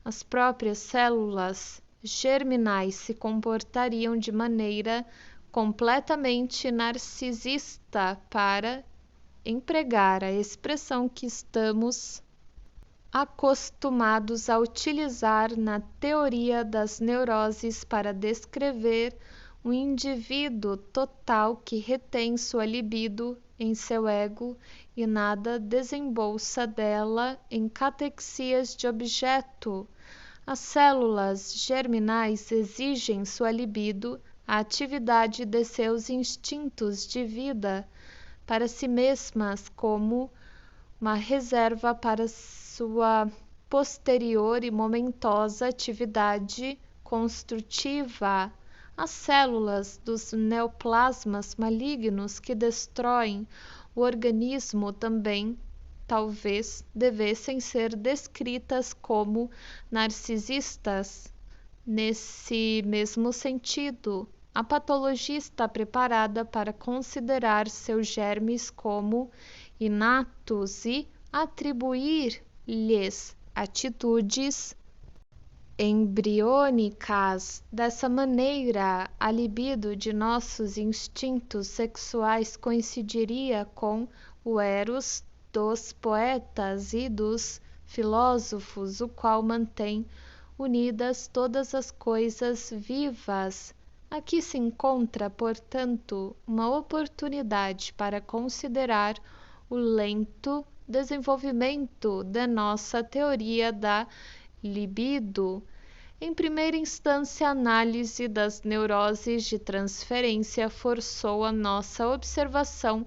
As próprias células germinais se comportariam de maneira completamente narcisista, para empregar a expressão que estamos acostumados a utilizar na teoria das neuroses para descrever um indivíduo total que retém sua libido em seu ego e nada desembolsa dela em catexias de objeto. As células germinais exigem sua libido, a atividade de seus instintos de vida, para si mesmas como uma reserva para sua posterior e momentosa atividade construtiva. As células dos neoplasmas malignos que destroem o organismo também talvez devessem ser descritas como narcisistas. Nesse mesmo sentido, a patologia está preparada para considerar seus germes como inatos e atribuir-lhes atitudes embriônicas. Dessa maneira, a libido de nossos instintos sexuais coincidiria com o eros dos poetas e dos filósofos, o qual mantém unidas todas as coisas vivas. Aqui se encontra, portanto, uma oportunidade para considerar o lento desenvolvimento de nossa teoria da libido. Em primeira instância, a análise das neuroses de transferência forçou a nossa observação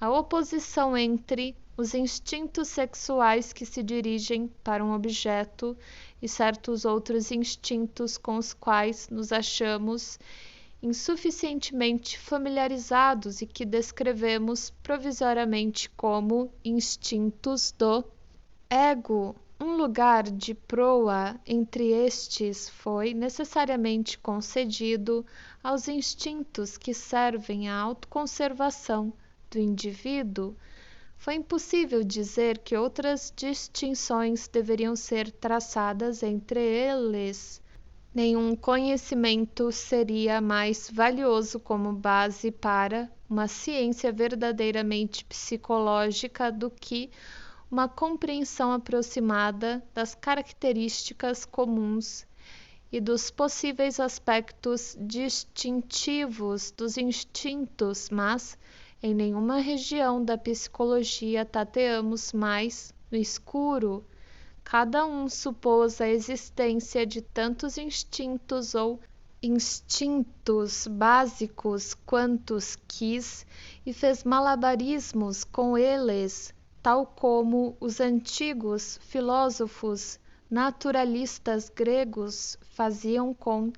a oposição entre os instintos sexuais que se dirigem para um objeto e certos outros instintos com os quais nos achamos insuficientemente familiarizados e que descrevemos provisoriamente como instintos do ego. Um lugar de proa entre estes foi necessariamente concedido aos instintos que servem à autoconservação do indivíduo. Foi impossível dizer que outras distinções deveriam ser traçadas entre eles. Nenhum conhecimento seria mais valioso como base para uma ciência verdadeiramente psicológica do que uma compreensão aproximada das características comuns e dos possíveis aspectos distintivos dos instintos, mas em nenhuma região da psicologia tateamos mais no escuro. Cada um supôs a existência de tantos instintos ou instintos básicos quantos quis e fez malabarismos com eles, tal como os antigos filósofos naturalistas gregos faziam com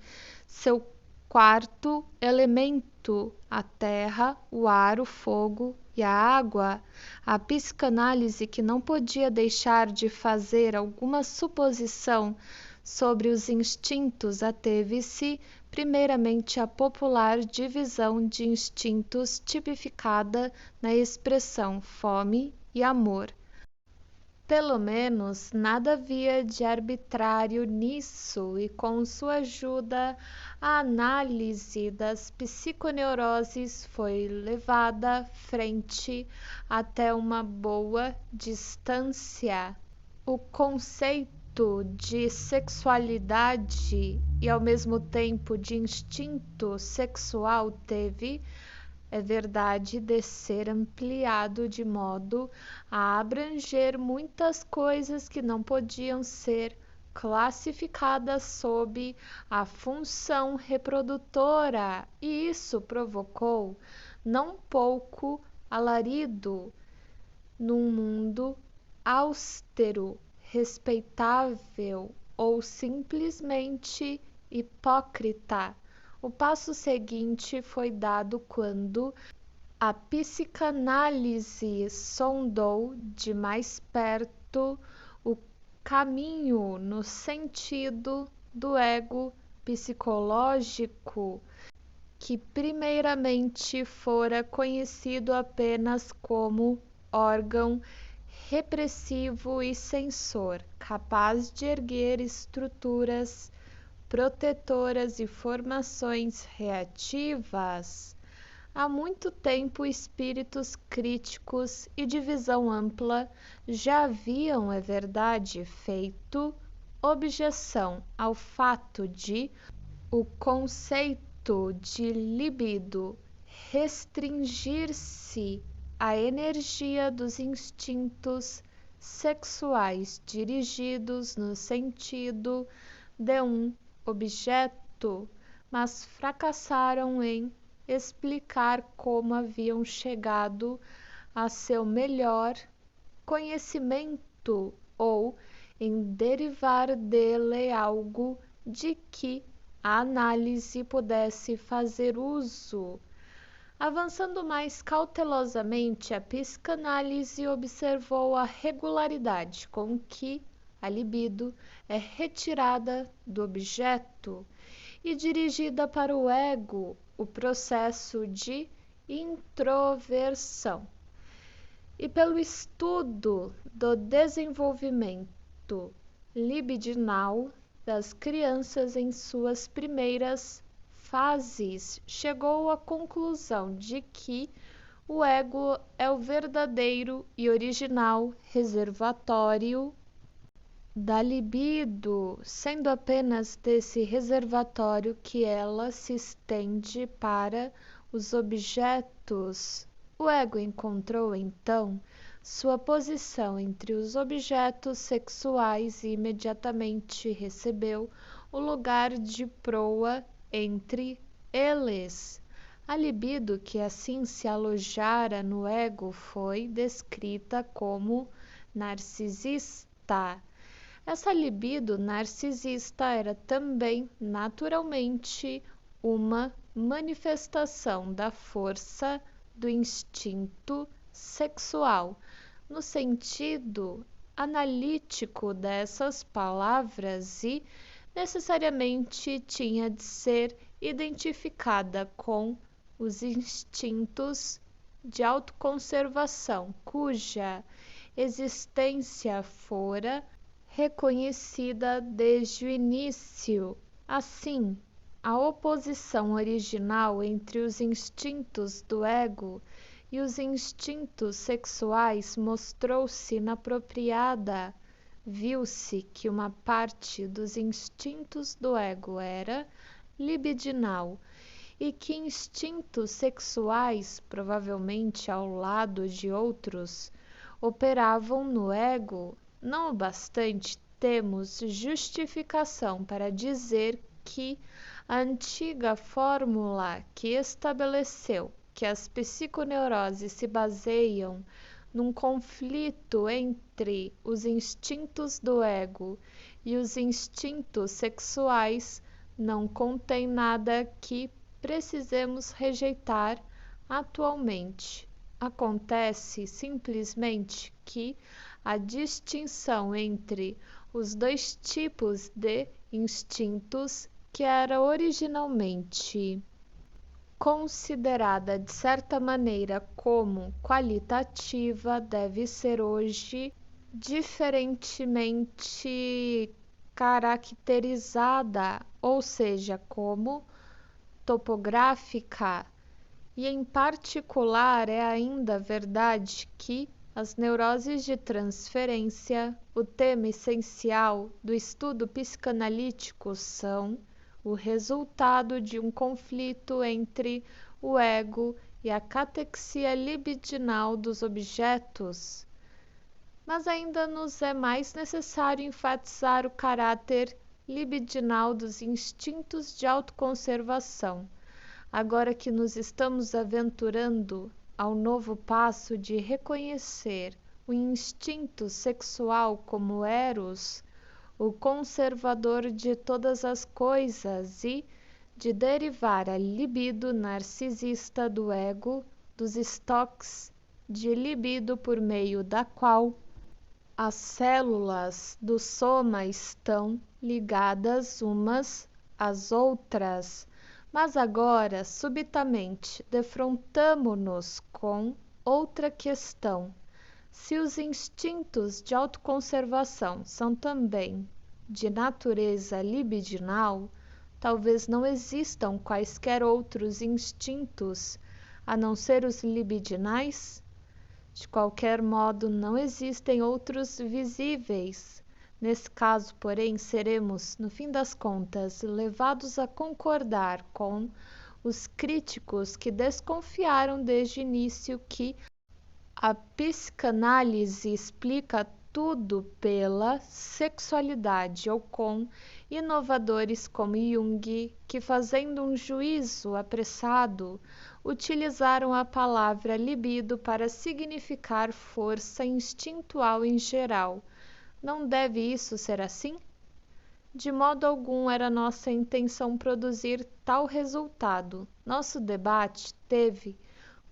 seu quarto elemento, a terra, o ar, o fogo e a água. A psicanálise, que não podia deixar de fazer alguma suposição sobre os instintos, ateve-se primeiramente à popular divisão de instintos tipificada na expressão fome e amor. Pelo menos nada havia de arbitrário nisso, e com sua ajuda a análise das psiconeuroses foi levada frente até uma boa distância. O conceito de sexualidade e ao mesmo tempo de instinto sexual teve, é verdade, de ser ampliado de modo a abranger muitas coisas que não podiam ser classificada sob a função reprodutora, e isso provocou não pouco alarido num mundo austero, respeitável ou simplesmente hipócrita. O passo seguinte foi dado quando a psicanálise sondou de mais perto o caminho no sentido do ego psicológico, que primeiramente fora conhecido apenas como órgão repressivo e censor, capaz de erguer estruturas protetoras e formações reativas. Há muito tempo espíritos críticos e de visão ampla já haviam, é verdade, feito objeção ao fato de o conceito de libido restringir-se à energia dos instintos sexuais dirigidos no sentido de um objeto, mas fracassaram em explicar como haviam chegado a seu melhor conhecimento ou em derivar dele algo de que a análise pudesse fazer uso. Avançando mais cautelosamente, a psicanálise observou a regularidade com que a libido é retirada do objeto e dirigida para o ego, o processo de introversão. E pelo estudo do desenvolvimento libidinal das crianças em suas primeiras fases, chegou à conclusão de que o ego é o verdadeiro e original reservatório da libido, sendo apenas desse reservatório que ela se estende para os objetos. O ego encontrou então sua posição entre os objetos sexuais e imediatamente recebeu o lugar de proa entre eles. A libido que assim se alojara no ego foi descrita como narcisista. Essa libido narcisista era também, naturalmente, uma manifestação da força do instinto sexual, no sentido analítico dessas palavras, e necessariamente tinha de ser identificada com os instintos de autoconservação, cuja existência fora reconhecida desde o início. Assim, a oposição original entre os instintos do ego e os instintos sexuais mostrou-se inapropriada. Viu-se que uma parte dos instintos do ego era libidinal e que instintos sexuais, provavelmente ao lado de outros, operavam no ego. Não o bastante, temos justificação para dizer que a antiga fórmula que estabeleceu que as psiconeuroses se baseiam num conflito entre os instintos do ego e os instintos sexuais não contém nada que precisemos rejeitar atualmente. Acontece simplesmente que a distinção entre os dois tipos de instintos, que era originalmente considerada de certa maneira como qualitativa, deve ser hoje diferentemente caracterizada, ou seja, como topográfica. E em particular é ainda verdade que as neuroses de transferência, o tema essencial do estudo psicanalítico, são o resultado de um conflito entre o ego e a catexia libidinal dos objetos. mas ainda nos é mais necessário enfatizar o caráter libidinal dos instintos de autoconservação, agora que nos estamos aventurando ao novo passo de reconhecer o instinto sexual como Eros, o conservador de todas as coisas, e de derivar a libido narcisista do ego dos estoques de libido por meio da qual as células do soma estão ligadas umas às outras. Mas agora, subitamente, defrontamo-nos com outra questão. Se os instintos de autoconservação são também de natureza libidinal, talvez não existam quaisquer outros instintos a não ser os libidinais? De qualquer modo, não existem outros visíveis. Nesse caso, porém, seremos, no fim das contas, levados a concordar com os críticos que desconfiaram desde o início que a psicanálise explica tudo pela sexualidade, ou com inovadores como Jung, que, fazendo um juízo apressado, utilizaram a palavra libido para significar força instintual em geral. Não deve isso ser assim? De modo algum era nossa intenção produzir tal resultado. Nosso debate teve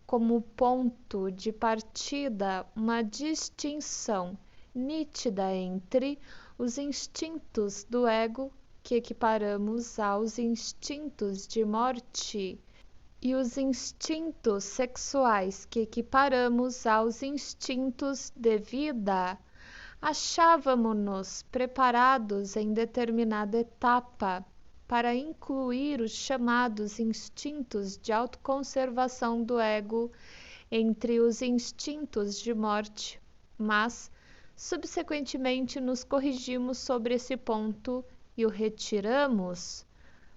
como ponto de partida uma distinção nítida entre os instintos do ego, que equiparamos aos instintos de morte, e os instintos sexuais, que equiparamos aos instintos de vida. Achávamo-nos preparados em determinada etapa para incluir os chamados instintos de autoconservação do ego entre os instintos de morte, mas subsequentemente nos corrigimos sobre esse ponto e o retiramos.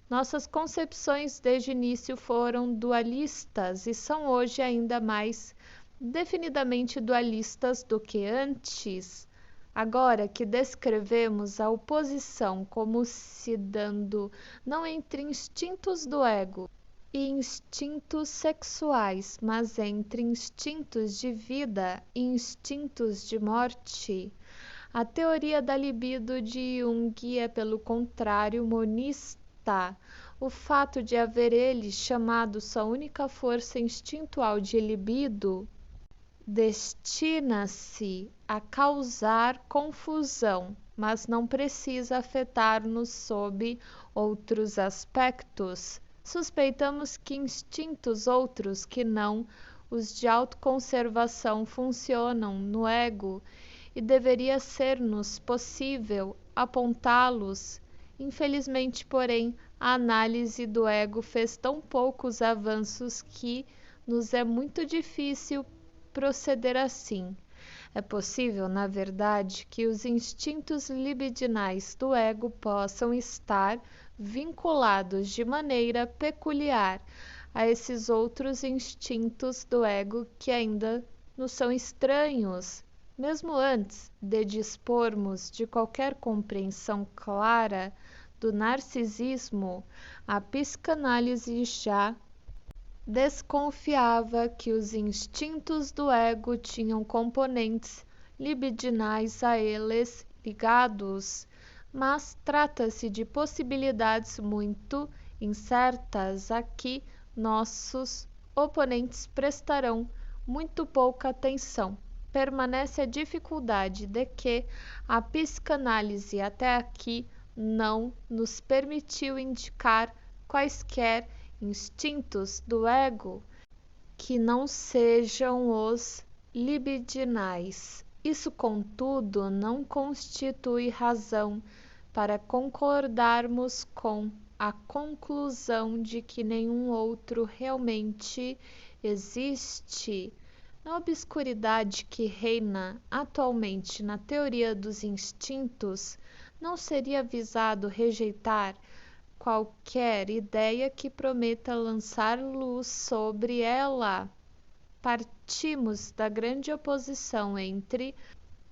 Nossas concepções desde o início foram dualistas e são hoje ainda mais definidamente dualistas do que antes. Agora que descrevemos a oposição como se dando não entre instintos do ego e instintos sexuais, mas entre instintos de vida e instintos de morte, a teoria da libido de Jung é, pelo contrário, monista. O fato de haver ele chamado sua única força instintual de libido destina-se a causar confusão, mas não precisa afetar-nos sob outros aspectos. Suspeitamos que instintos outros que não os de autoconservação funcionam no ego e deveria ser-nos possível apontá-los. Infelizmente, porém, a análise do ego fez tão poucos avanços que nos é muito difícil proceder assim. É possível, na verdade, que os instintos libidinais do ego possam estar vinculados de maneira peculiar a esses outros instintos do ego que ainda nos são estranhos. Mesmo antes de dispormos de qualquer compreensão clara do narcisismo, a psicanálise já desconfiava que os instintos do ego tinham componentes libidinais a eles ligados, mas trata-se de possibilidades muito incertas a que nossos oponentes prestarão muito pouca atenção. Permanece a dificuldade de que a psicanálise até aqui não nos permitiu indicar quaisquer instintos do ego que não sejam os libidinais. Isso, contudo, não constitui razão para concordarmos com a conclusão de que nenhum outro realmente existe. Na obscuridade que reina atualmente na teoria dos instintos, não seria avisado rejeitar qualquer ideia que prometa lançar luz sobre ela. Partimos da grande oposição entre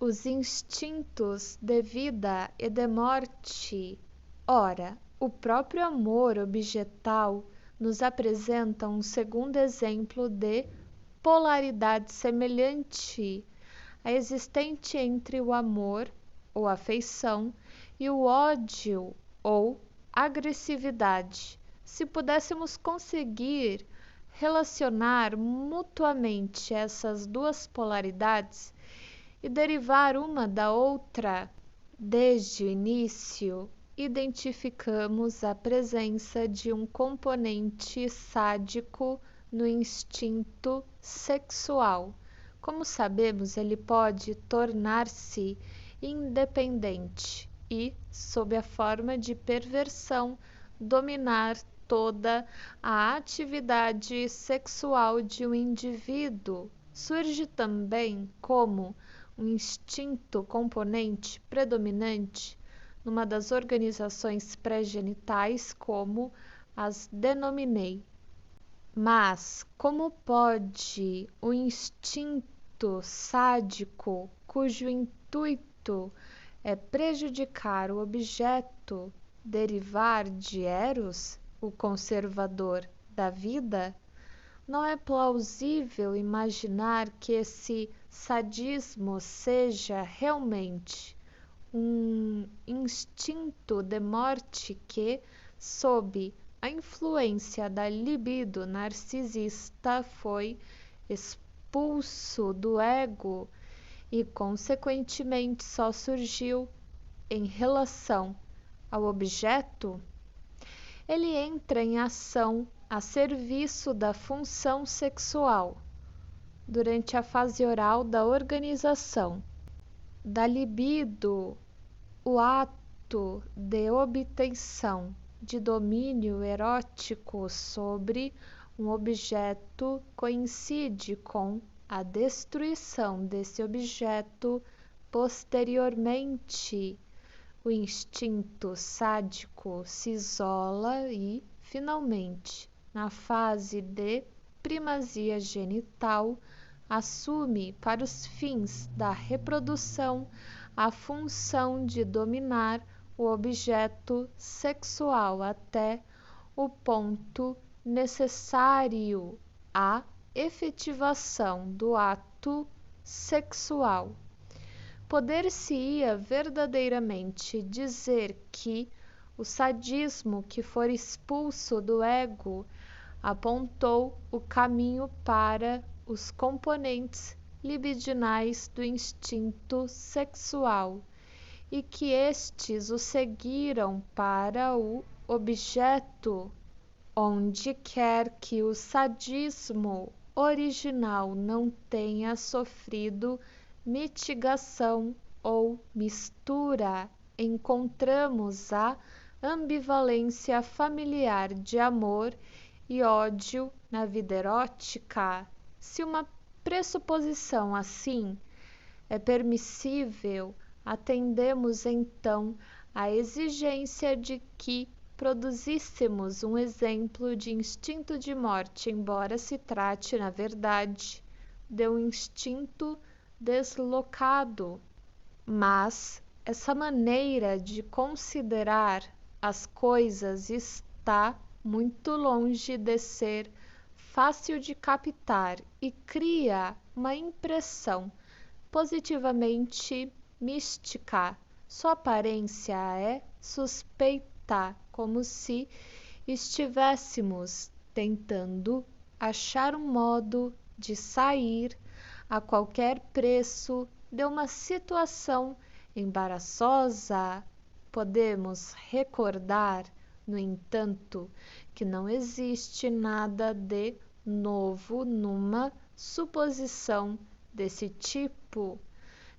os instintos de vida e de morte. Ora, o próprio amor objetal nos apresenta um segundo exemplo de polaridade semelhante à existente entre o amor ou afeição e o ódio ou agressividade. Se pudéssemos conseguir relacionar mutuamente essas duas polaridades e derivar uma da outra, desde o início, identificamos a presença de um componente sádico no instinto sexual. Como sabemos, ele pode tornar-se independente e, sob a forma de perversão, dominar toda a atividade sexual de um indivíduo. Surge também como um instinto componente predominante numa das organizações pré-genitais, como as denominei. Mas como pode o instinto sádico, cujo intuito é prejudicar o objeto, derivar de Eros, o conservador da vida? Não é plausível imaginar que esse sadismo seja realmente um instinto de morte que, sob a influência da libido narcisista, foi expulso do ego e, consequentemente, só surgiu em relação ao objeto? Ele entra em ação a serviço da função sexual durante a fase oral da organização da libido. O ato de obtenção de domínio erótico sobre um objeto coincide com a destruição desse objeto posteriormente. O instinto sádico se isola e, finalmente, na fase de primazia genital, assume para os fins da reprodução a função de dominar o objeto sexual até o ponto necessário à efetivação do ato sexual. Poder-se-ia verdadeiramente dizer que o sadismo que for expulso do ego apontou o caminho para os componentes libidinais do instinto sexual e que estes o seguiram para o objeto, onde quer que o sadismo original não tenha sofrido mitigação ou mistura, encontramos a ambivalência familiar de amor e ódio na vida erótica. Se uma pressuposição assim é permissível, atendemos então à exigência de que produzíssemos um exemplo de instinto de morte, embora se trate, na verdade, de um instinto deslocado. Mas essa maneira de considerar as coisas está muito longe de ser fácil de captar e cria uma impressão positivamente mística. Sua aparência é suspeita, como se estivéssemos tentando achar um modo de sair a qualquer preço de uma situação embaraçosa. Podemos recordar, no entanto, que não existe nada de novo numa suposição desse tipo.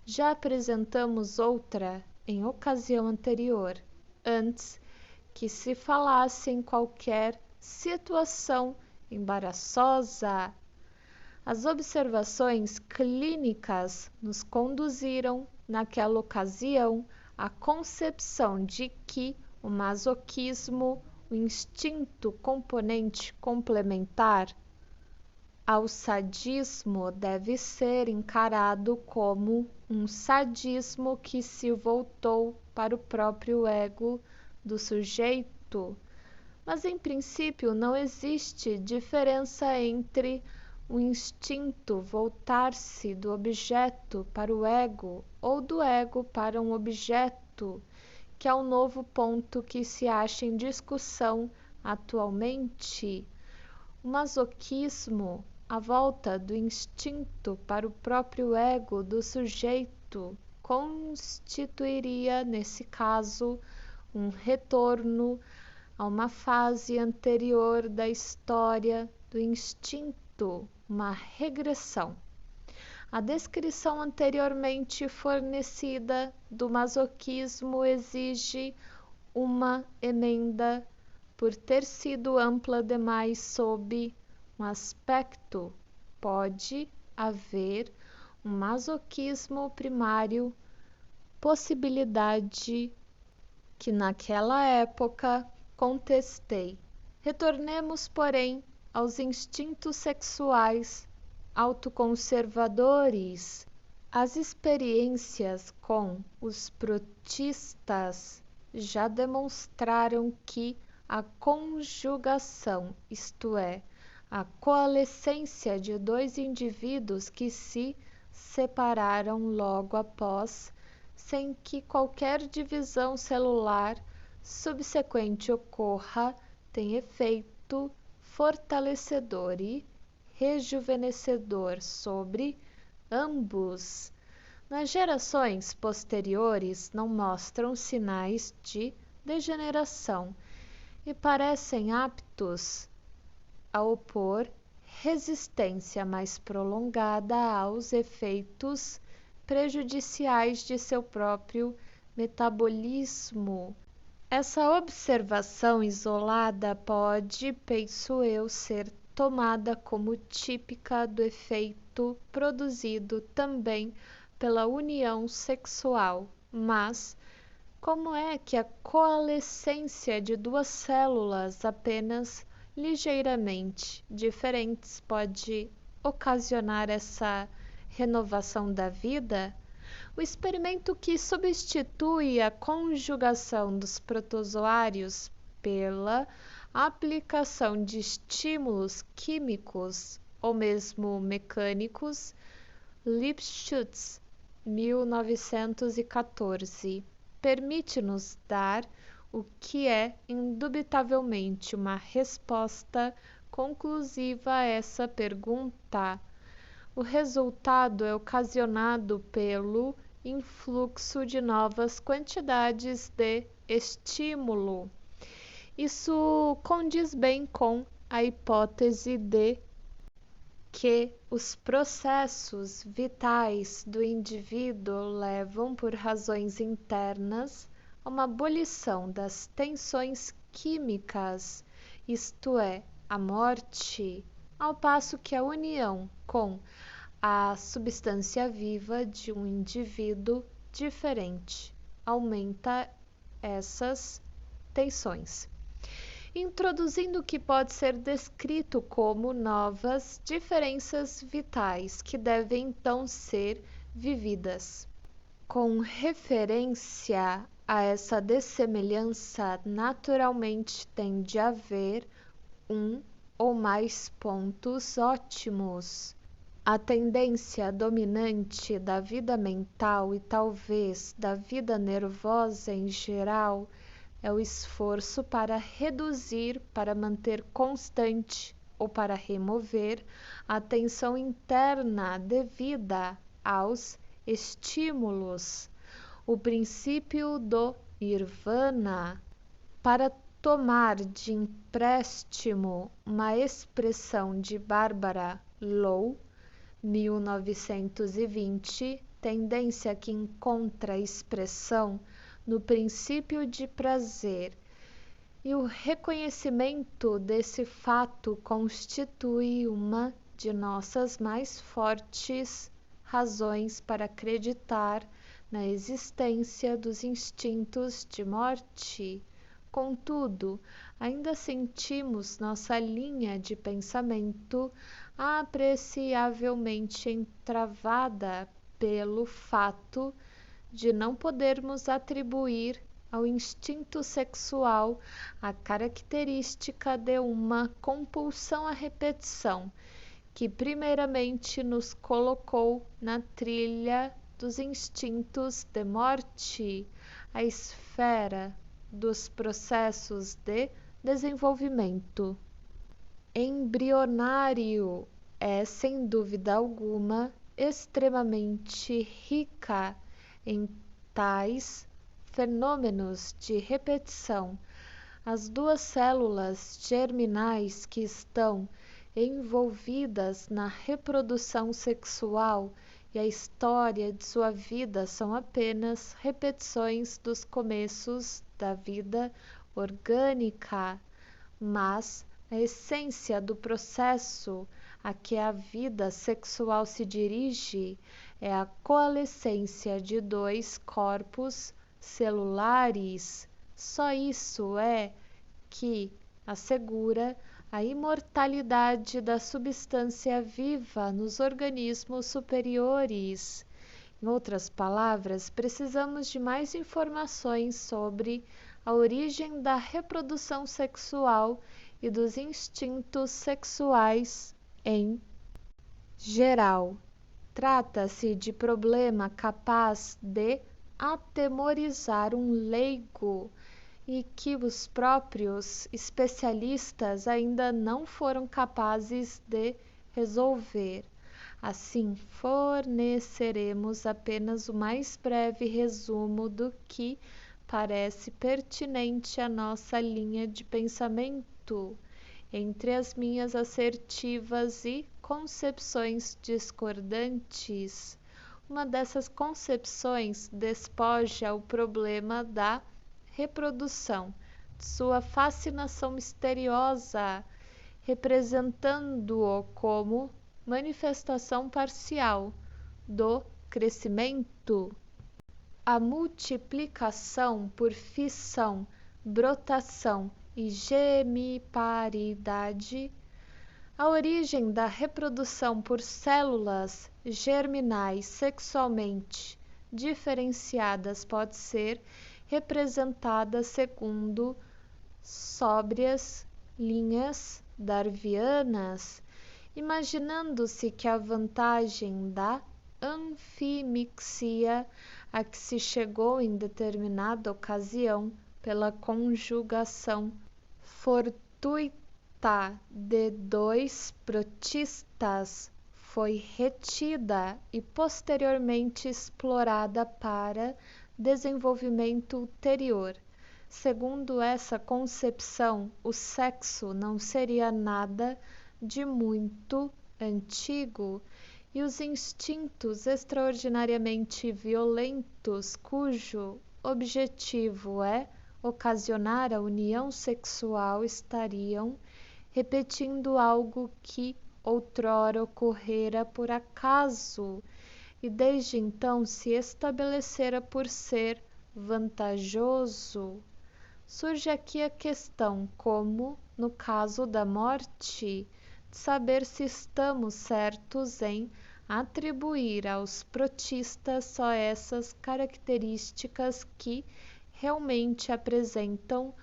Já apresentamos outra em ocasião anterior, antes que se falasse em qualquer situação embaraçosa. As observações clínicas nos conduziram, naquela ocasião, à concepção de que o masoquismo, o instinto componente complementar, ao sadismo deve ser encarado como um sadismo que se voltou para o próprio ego do sujeito, mas em princípio não existe diferença entre o instinto voltar-se do objeto para o ego ou do ego para um objeto, que é o novo ponto que se acha em discussão atualmente. O masoquismo, a volta do instinto para o próprio ego do sujeito, constituiria, nesse caso, um retorno a uma fase anterior da história do instinto, uma regressão. A descrição anteriormente fornecida do masoquismo exige uma emenda por ter sido ampla demais sob um aspecto. Pode haver um masoquismo primário, possibilidade que naquela época contestei. Retornemos, porém, aos instintos sexuais autoconservadores. As experiências com os protistas já demonstraram que a conjugação, isto é, a coalescência de dois indivíduos que se separaram logo após, sem que qualquer divisão celular subsequente ocorra, tem efeito fortalecedor e rejuvenescedor sobre ambos. Nas gerações posteriores não mostram sinais de degeneração e parecem aptos a opor resistência mais prolongada aos efeitos prejudiciais de seu próprio metabolismo. Essa observação isolada pode, penso eu, ser tomada como típica do efeito produzido também pela união sexual, mas como é que a coalescência de duas células apenas ligeiramente diferentes pode ocasionar essa renovação da vida? O experimento que substitui a conjugação dos protozoários pela aplicação de estímulos químicos ou mesmo mecânicos, Lipschutz, 1914, permite-nos dar o que é indubitavelmente uma resposta conclusiva a essa pergunta. O resultado é ocasionado pelo influxo de novas quantidades de estímulo. Isso condiz bem com a hipótese de que os processos vitais do indivíduo levam, por razões internas, a uma abolição das tensões químicas, isto é, a morte, ao passo que a união com a substância viva de um indivíduo diferente aumenta essas tensões, introduzindo o que pode ser descrito como novas diferenças vitais que devem então ser vividas. Com referência a essa dessemelhança, naturalmente tem de haver um ou mais pontos ótimos. A tendência dominante da vida mental e talvez da vida nervosa em geral é o esforço para reduzir, para manter constante ou para remover a tensão interna devida aos estímulos. O princípio do nirvana, para tomar de empréstimo uma expressão de Barbara Lowe, 1920, tendência que encontra expressão no princípio de prazer, e o reconhecimento desse fato constitui uma de nossas mais fortes razões para acreditar na existência dos instintos de morte. Contudo, ainda sentimos nossa linha de pensamento apreciavelmente entravada pelo fato de não podermos atribuir ao instinto sexual a característica de uma compulsão à repetição, que primeiramente nos colocou na trilha dos instintos de morte, a esfera dos processos de desenvolvimento embrionário é, sem dúvida alguma, extremamente rica em tais fenômenos de repetição. As duas células germinais que estão envolvidas na reprodução sexual e a história de sua vida são apenas repetições dos começos da vida orgânica, mas a essência do processo a que a vida sexual se dirige é a coalescência de dois corpos celulares. Só isso é que assegura a imortalidade da substância viva nos organismos superiores. Em outras palavras, precisamos de mais informações sobre a origem da reprodução sexual e dos instintos sexuais em geral. Trata-se de problema capaz de atemorizar um leigo e que os próprios especialistas ainda não foram capazes de resolver. Assim, forneceremos apenas o mais breve resumo do que parece pertinente à nossa linha de pensamento, entre as minhas assertivas e concepções discordantes. Uma dessas concepções despoja o problema da reprodução de sua fascinação misteriosa, representando-o como manifestação parcial do crescimento. A multiplicação por fissão, brotação e gemiparidade. A origem da reprodução por células germinais sexualmente diferenciadas pode ser representada segundo sóbrias linhas darwinianas, imaginando-se que a vantagem da anfimixia a que se chegou em determinada ocasião pela conjugação fortuita de dois protistas foi retida e posteriormente explorada para desenvolvimento ulterior. Segundo essa concepção, o sexo não seria nada de muito antigo e os instintos extraordinariamente violentos, cujo objetivo é ocasionar a união sexual, estariam repetindo algo que outrora ocorrera por acaso e desde então se estabelecera por ser vantajoso. Surge aqui a questão, como no caso da morte, de saber se estamos certos em atribuir aos protistas só essas características que realmente apresentam,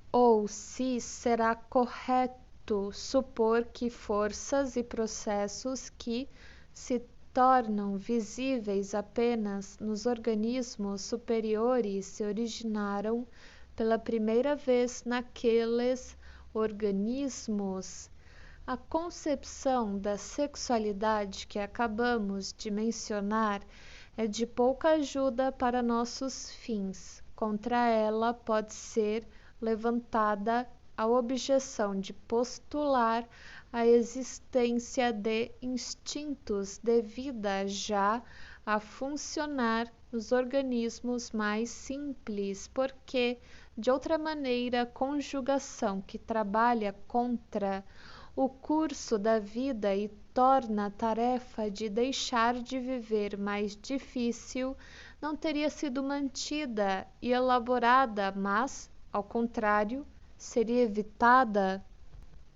ou se será correto supor que forças e processos que se tornam visíveis apenas nos organismos superiores se originaram pela primeira vez naqueles organismos. A concepção da sexualidade que acabamos de mencionar é de pouca ajuda para nossos fins. Contra ela pode ser levantada a objeção de postular a existência de instintos devida já a funcionar nos organismos mais simples, porque, de outra maneira, a conjugação que trabalha contra o curso da vida e torna a tarefa de deixar de viver mais difícil, não teria sido mantida e elaborada, mas ao contrário, seria evitada.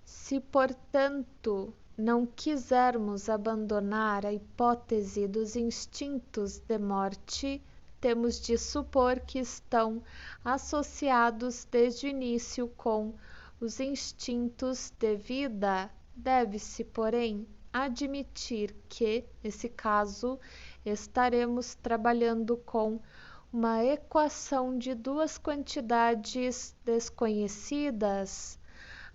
Se, portanto, não quisermos abandonar a hipótese dos instintos de morte, temos de supor que estão associados desde o início com os instintos de vida. Deve-se, porém, admitir que, nesse caso, estaremos trabalhando com uma equação de duas quantidades desconhecidas.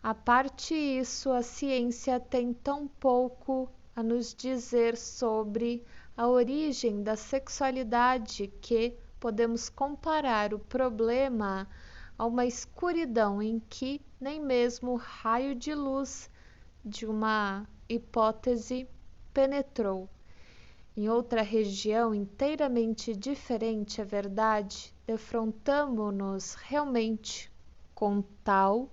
A parte isso, a ciência tem tão pouco a nos dizer sobre a origem da sexualidade que podemos comparar o problema a uma escuridão em que nem mesmo o raio de luz de uma hipótese penetrou. Em outra região inteiramente diferente, é verdade, defrontamo-nos realmente com tal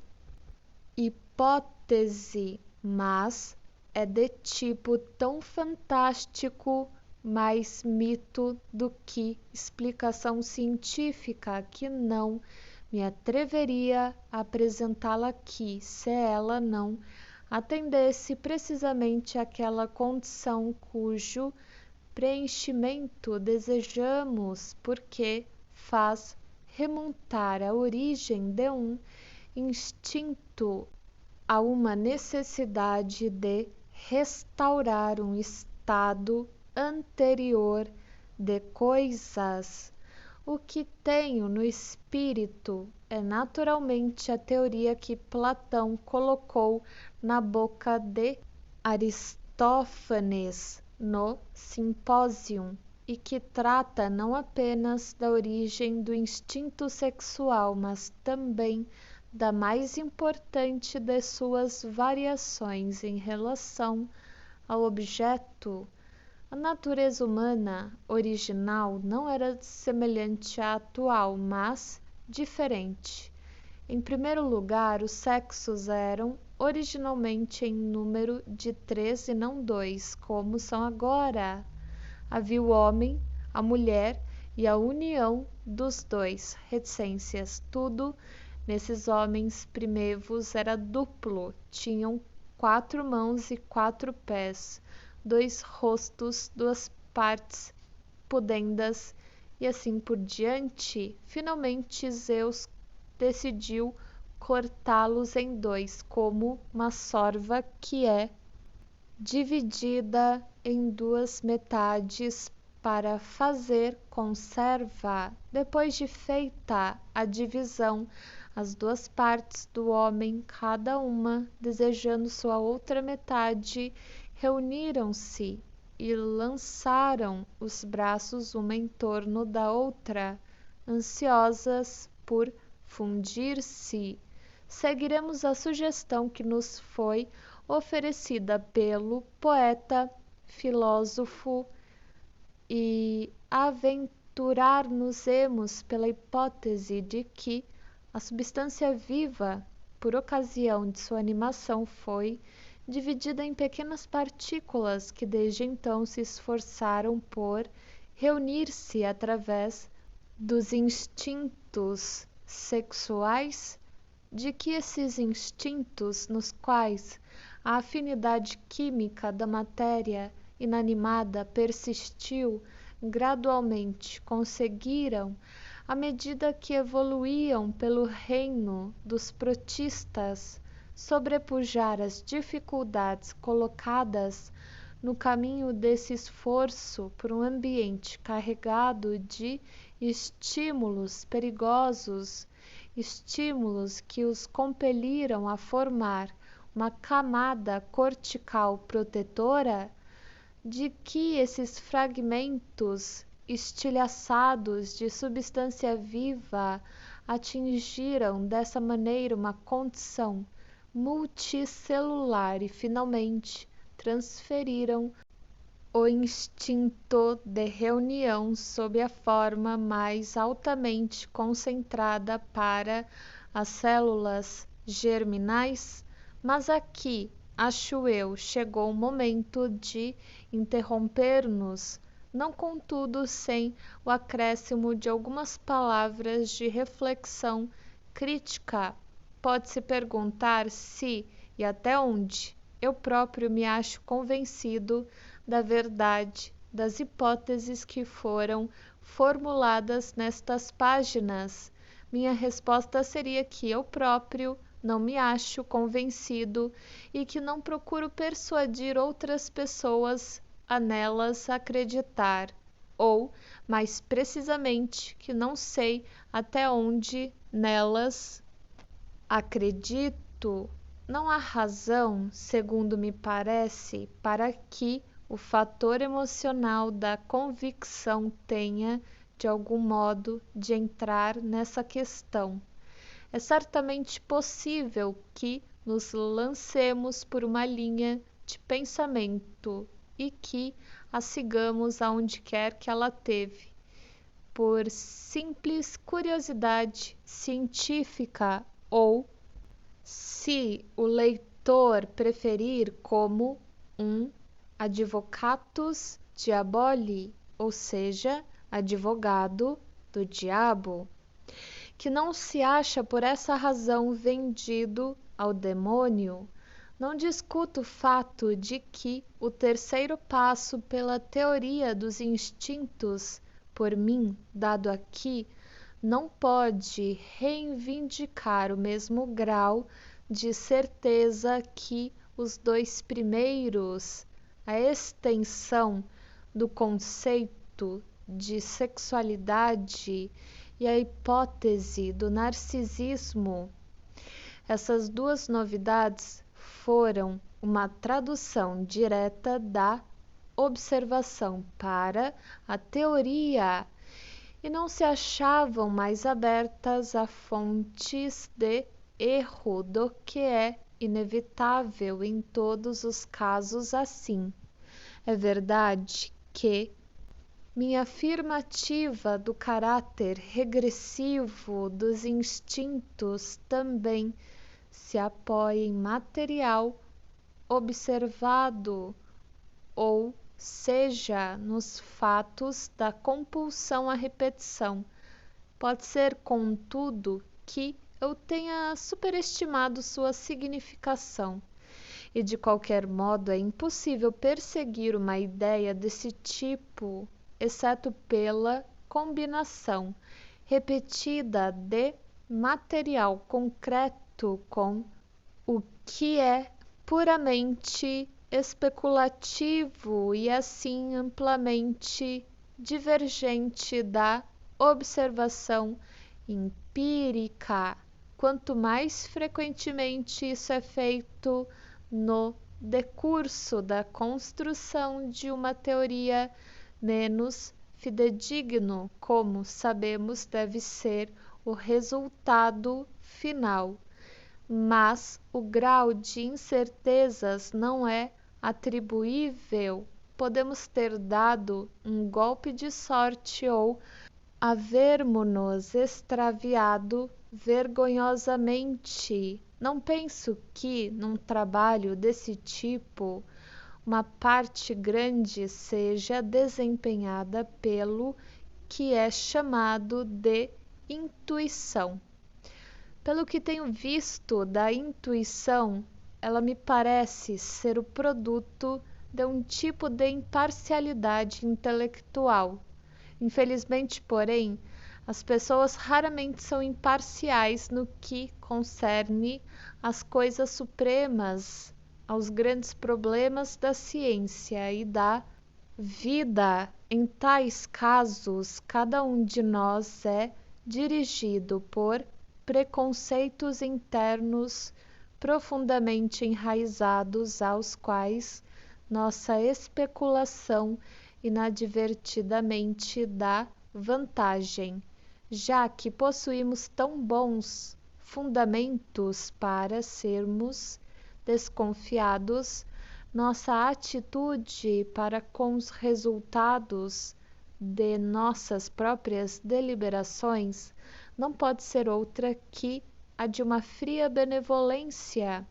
hipótese, mas é de tipo tão fantástico, mais mito do que explicação científica, que não me atreveria a apresentá-la aqui, se ela não atendesse precisamente àquela condição cujo preenchimento desejamos, porque faz remontar a origem de um instinto a uma necessidade de restaurar um estado anterior de coisas. O que tenho no espírito é naturalmente a teoria que Platão colocou na boca de Aristófanes no Simpósio, e que trata não apenas da origem do instinto sexual, mas também da mais importante de suas variações em relação ao objeto. A natureza humana original não era semelhante à atual, mas diferente. Em primeiro lugar, os sexos eram originalmente em número de 3 e não 2, como são agora. Havia o homem, a mulher e a união dos dois, reticências, tudo. Nesses homens primevos era duplo, tinham 4 mãos e 4 pés, 2 rostos, 2 partes pudendas e assim por diante. Finalmente Zeus decidiu cortá-los em 2, como uma sorva que é dividida em 2 metades para fazer conserva. Depois de feita a divisão, as 2 partes do homem, cada uma desejando sua outra metade, reuniram-se e lançaram os braços uma em torno da outra, ansiosas por fundir-se. Seguiremos a sugestão que nos foi oferecida pelo poeta, filósofo, e aventurar-nos-emos pela hipótese de que a substância viva, por ocasião de sua animação, foi dividida em pequenas partículas que desde então se esforçaram por reunir-se através dos instintos sexuais, de que esses instintos, nos quais a afinidade química da matéria inanimada persistiu, gradualmente conseguiram, à medida que evoluíam pelo reino dos protistas, sobrepujar as dificuldades colocadas no caminho desse esforço por um ambiente carregado de estímulos perigosos, estímulos que os compeliram a formar uma camada cortical protetora, de que esses fragmentos estilhaçados de substância viva atingiram dessa maneira uma condição multicelular e finalmente transferiram o instinto de reunião sob a forma mais altamente concentrada para as células germinais. Mas aqui, acho eu, chegou o momento de interromper-nos, não contudo sem o acréscimo de algumas palavras de reflexão crítica pode se perguntar se e até onde eu próprio me acho convencido da verdade das hipóteses que foram formuladas nestas páginas. Minha resposta seria que eu próprio não me acho convencido e que não procuro persuadir outras pessoas a nelas acreditar, ou, mais precisamente, que não sei até onde nelas acredito. Não há razão, segundo me parece, para que o fator emocional da convicção tenha, de algum modo, de entrar nessa questão. É certamente possível que nos lancemos por uma linha de pensamento e que a sigamos aonde quer que ela teve, por simples curiosidade científica ou, se o leitor preferir, como um advocatus diaboli, ou seja, advogado do diabo, que não se acha por essa razão vendido ao demônio. Não discuto o fato de que o terceiro passo pela teoria dos instintos, por mim dado aqui, não pode reivindicar o mesmo grau de certeza que os dois primeiros. A extensão do conceito de sexualidade e a hipótese do narcisismo. Essas duas novidades foram uma tradução direta da observação para a teoria e não se achavam mais abertas a fontes de erro do que é inevitável em todos os casos assim. É verdade que minha afirmativa do caráter regressivo dos instintos também se apoia em material observado, ou seja, nos fatos da compulsão à repetição. Pode ser, contudo, que eu tenha superestimado sua significação, e de qualquer modo é impossível perseguir uma ideia desse tipo, exceto pela combinação repetida de material concreto com o que é puramente especulativo e assim amplamente divergente da observação empírica. Quanto mais frequentemente isso é feito no decurso da construção de uma teoria, menos fidedigno, como sabemos, deve ser o resultado final. Mas o grau de incertezas não é atribuível. Podemos ter dado um golpe de sorte ou havermos-nos extraviado vergonhosamente. Não penso que, num trabalho desse tipo, uma parte grande seja desempenhada pelo que é chamado de intuição. Pelo que tenho visto da intuição, ela me parece ser o produto de um tipo de imparcialidade intelectual. Infelizmente, porém, as pessoas raramente são imparciais no que concerne às coisas supremas, aos grandes problemas da ciência e da vida. Em tais casos, cada um de nós é dirigido por preconceitos internos profundamente enraizados, aos quais nossa especulação inadvertidamente dá vantagem, já que possuímos tão bons fundamentos para sermos desconfiados. Nossa atitude para com os resultados de nossas próprias deliberações não pode ser outra que a de uma fria benevolência.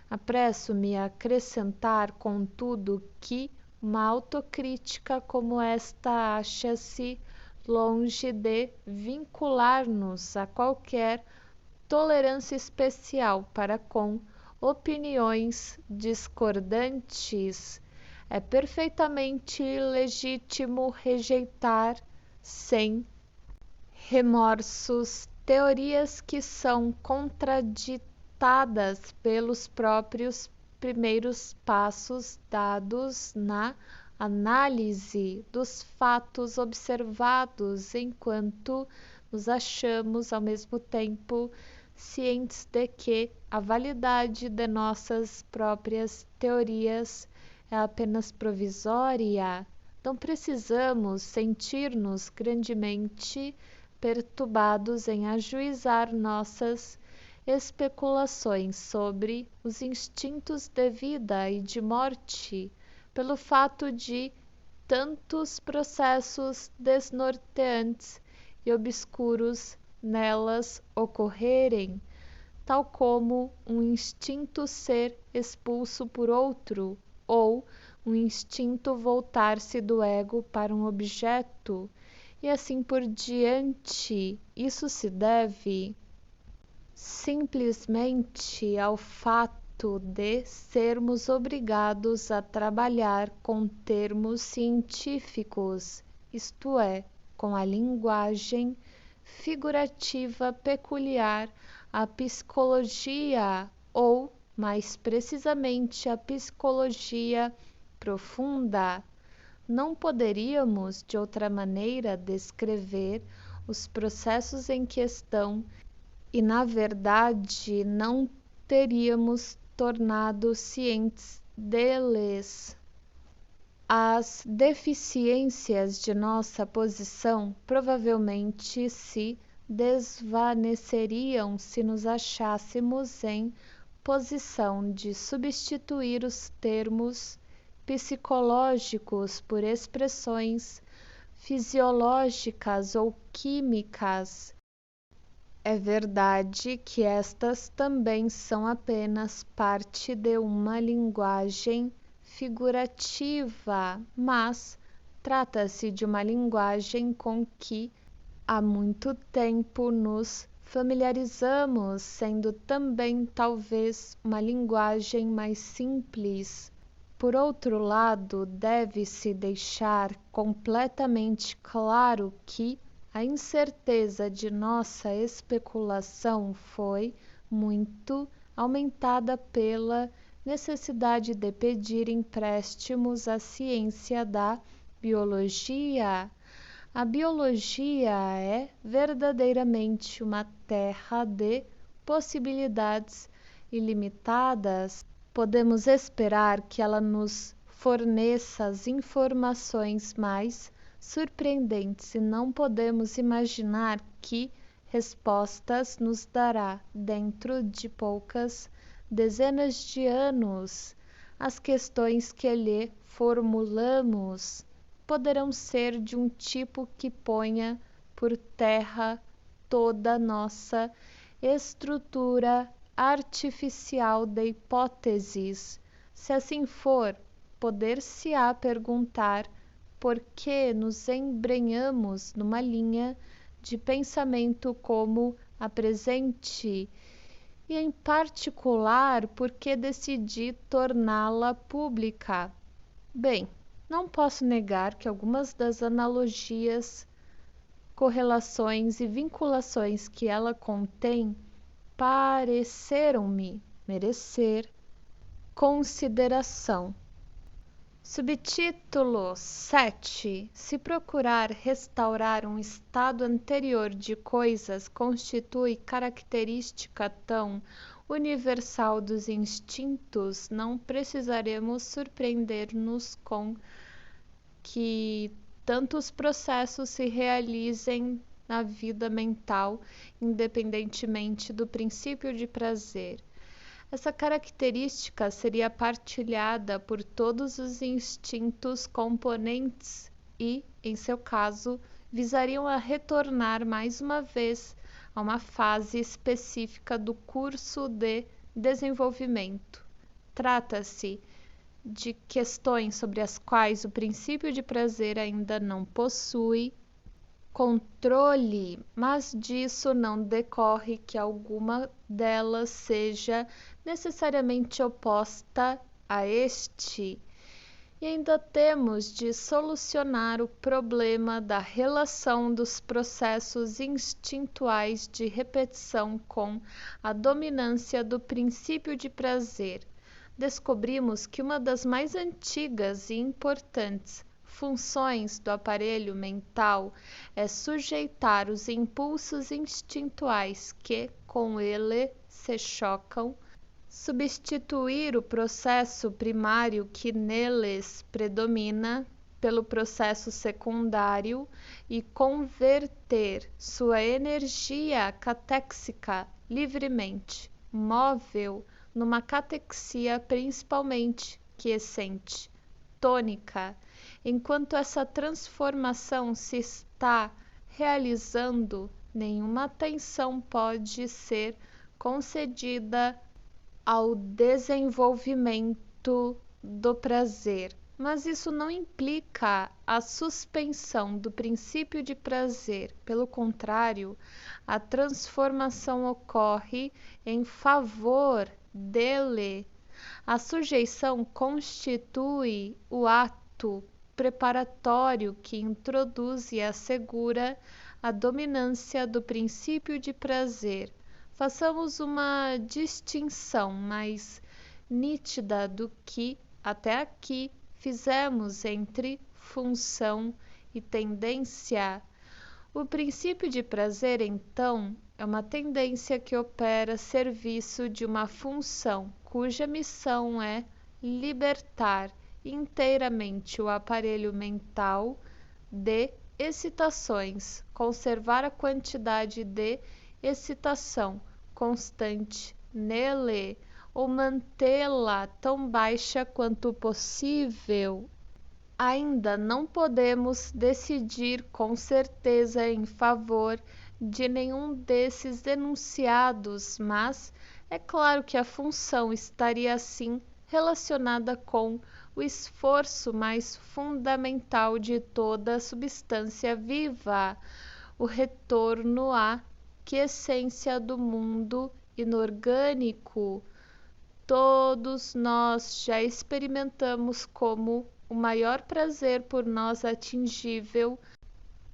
Apresso-me a acrescentar, contudo, que uma autocrítica como esta acha-se longe de vincular-nos a qualquer tolerância especial para com opiniões discordantes. É perfeitamente legítimo rejeitar sem remorsos teorias que são contraditadas pelos próprios primeiros passos dados na análise dos fatos observados, enquanto nos achamos ao mesmo tempo cientes de que a validade de nossas próprias teorias é apenas provisória. Não precisamos sentir-nos grandemente perturbados em ajuizar nossas especulações sobre os instintos de vida e de morte pelo fato de tantos processos desnorteantes e obscuros nelas ocorrerem, tal como um instinto ser expulso por outro, ou um instinto voltar-se do ego para um objeto, e assim por diante. Isso se deve simplesmente ao fato de sermos obrigados a trabalhar com termos científicos, isto é, com a linguagem figurativa peculiar à psicologia, ou, mais precisamente, à psicologia profunda. Não poderíamos, de outra maneira, descrever os processos em questão e, na verdade, não teríamos tornado cientes deles. As deficiências de nossa posição provavelmente se desvaneceriam se nos achássemos em posição de substituir os termos psicológicos por expressões fisiológicas ou químicas. É verdade que estas também são apenas parte de uma linguagem figurativa, mas trata-se de uma linguagem com que há muito tempo nos familiarizamos, sendo também talvez uma linguagem mais simples. Por outro lado, deve-se deixar completamente claro que a incerteza de nossa especulação foi muito aumentada pela necessidade de pedir empréstimos à ciência da biologia. A biologia é verdadeiramente uma terra de possibilidades ilimitadas. Podemos esperar que ela nos forneça as informações mais surpreendentes e não podemos imaginar que respostas nos dará dentro de poucas dezenas de anos. As questões que lhe formulamos poderão ser de um tipo que ponha por terra toda nossa estrutura artificial de hipóteses. Se assim for, poder-se-á perguntar por que nos embrenhamos numa linha de pensamento como a presente, e em particular por que decidi torná-la pública. Bem, não posso negar que algumas das analogias, correlações e vinculações que ela contém pareceram-me merecer consideração. Subtítulo 7. Se procurar restaurar um estado anterior de coisas constitui característica tão universal dos instintos, não precisaremos surpreender-nos com que tantos processos se realizem na vida mental, independentemente do princípio de prazer. Essa característica seria partilhada por todos os instintos componentes e, em seu caso, visariam a retornar mais uma vez a uma fase específica do curso de desenvolvimento. Trata-se de questões sobre as quais o princípio de prazer ainda não possui controle, mas disso não decorre que alguma delas seja necessariamente oposta a este. E ainda temos de solucionar o problema da relação dos processos instintuais de repetição com a dominância do princípio de prazer. Descobrimos que uma das mais antigas e importantes funções do aparelho mental é sujeitar os impulsos instintuais que, com ele, se chocam, substituir o processo primário que neles predomina pelo processo secundário e converter sua energia catéxica livremente móvel numa catexia principalmente quiescente, tônica. Enquanto essa transformação se está realizando, nenhuma atenção pode ser concedida ao desenvolvimento do prazer. Mas isso não implica a suspensão do princípio de prazer. Pelo contrário, a transformação ocorre em favor dele. A sujeição constitui o ato preparatório que introduz e assegura a dominância do princípio de prazer. Façamos uma distinção mais nítida do que até aqui fizemos entre função e tendência. O princípio de prazer, então, é uma tendência que opera a serviço de uma função cuja missão é libertar inteiramente o aparelho mental de excitações, conservar a quantidade de excitação constante nele ou mantê-la tão baixa quanto possível. Ainda não podemos decidir com certeza em favor de nenhum desses enunciados, mas é claro que a função estaria assim relacionada com o esforço mais fundamental de toda a substância viva, o retorno à quiescência do mundo inorgânico. Todos nós já experimentamos como o maior prazer por nós atingível,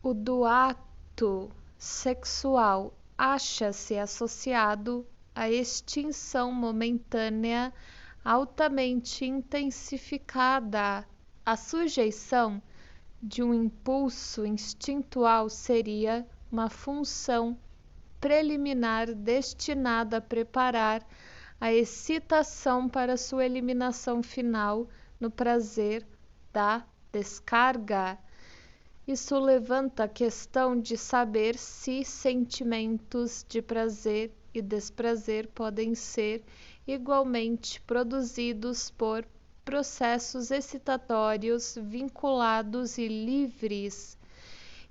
o do ato sexual, acha-se associado à extinção momentânea altamente intensificada. A sujeição de um impulso instintual seria uma função preliminar destinada a preparar a excitação para sua eliminação final no prazer da descarga. Isso levanta a questão de saber se sentimentos de prazer e desprazer podem ser igualmente produzidos por processos excitatórios vinculados e livres.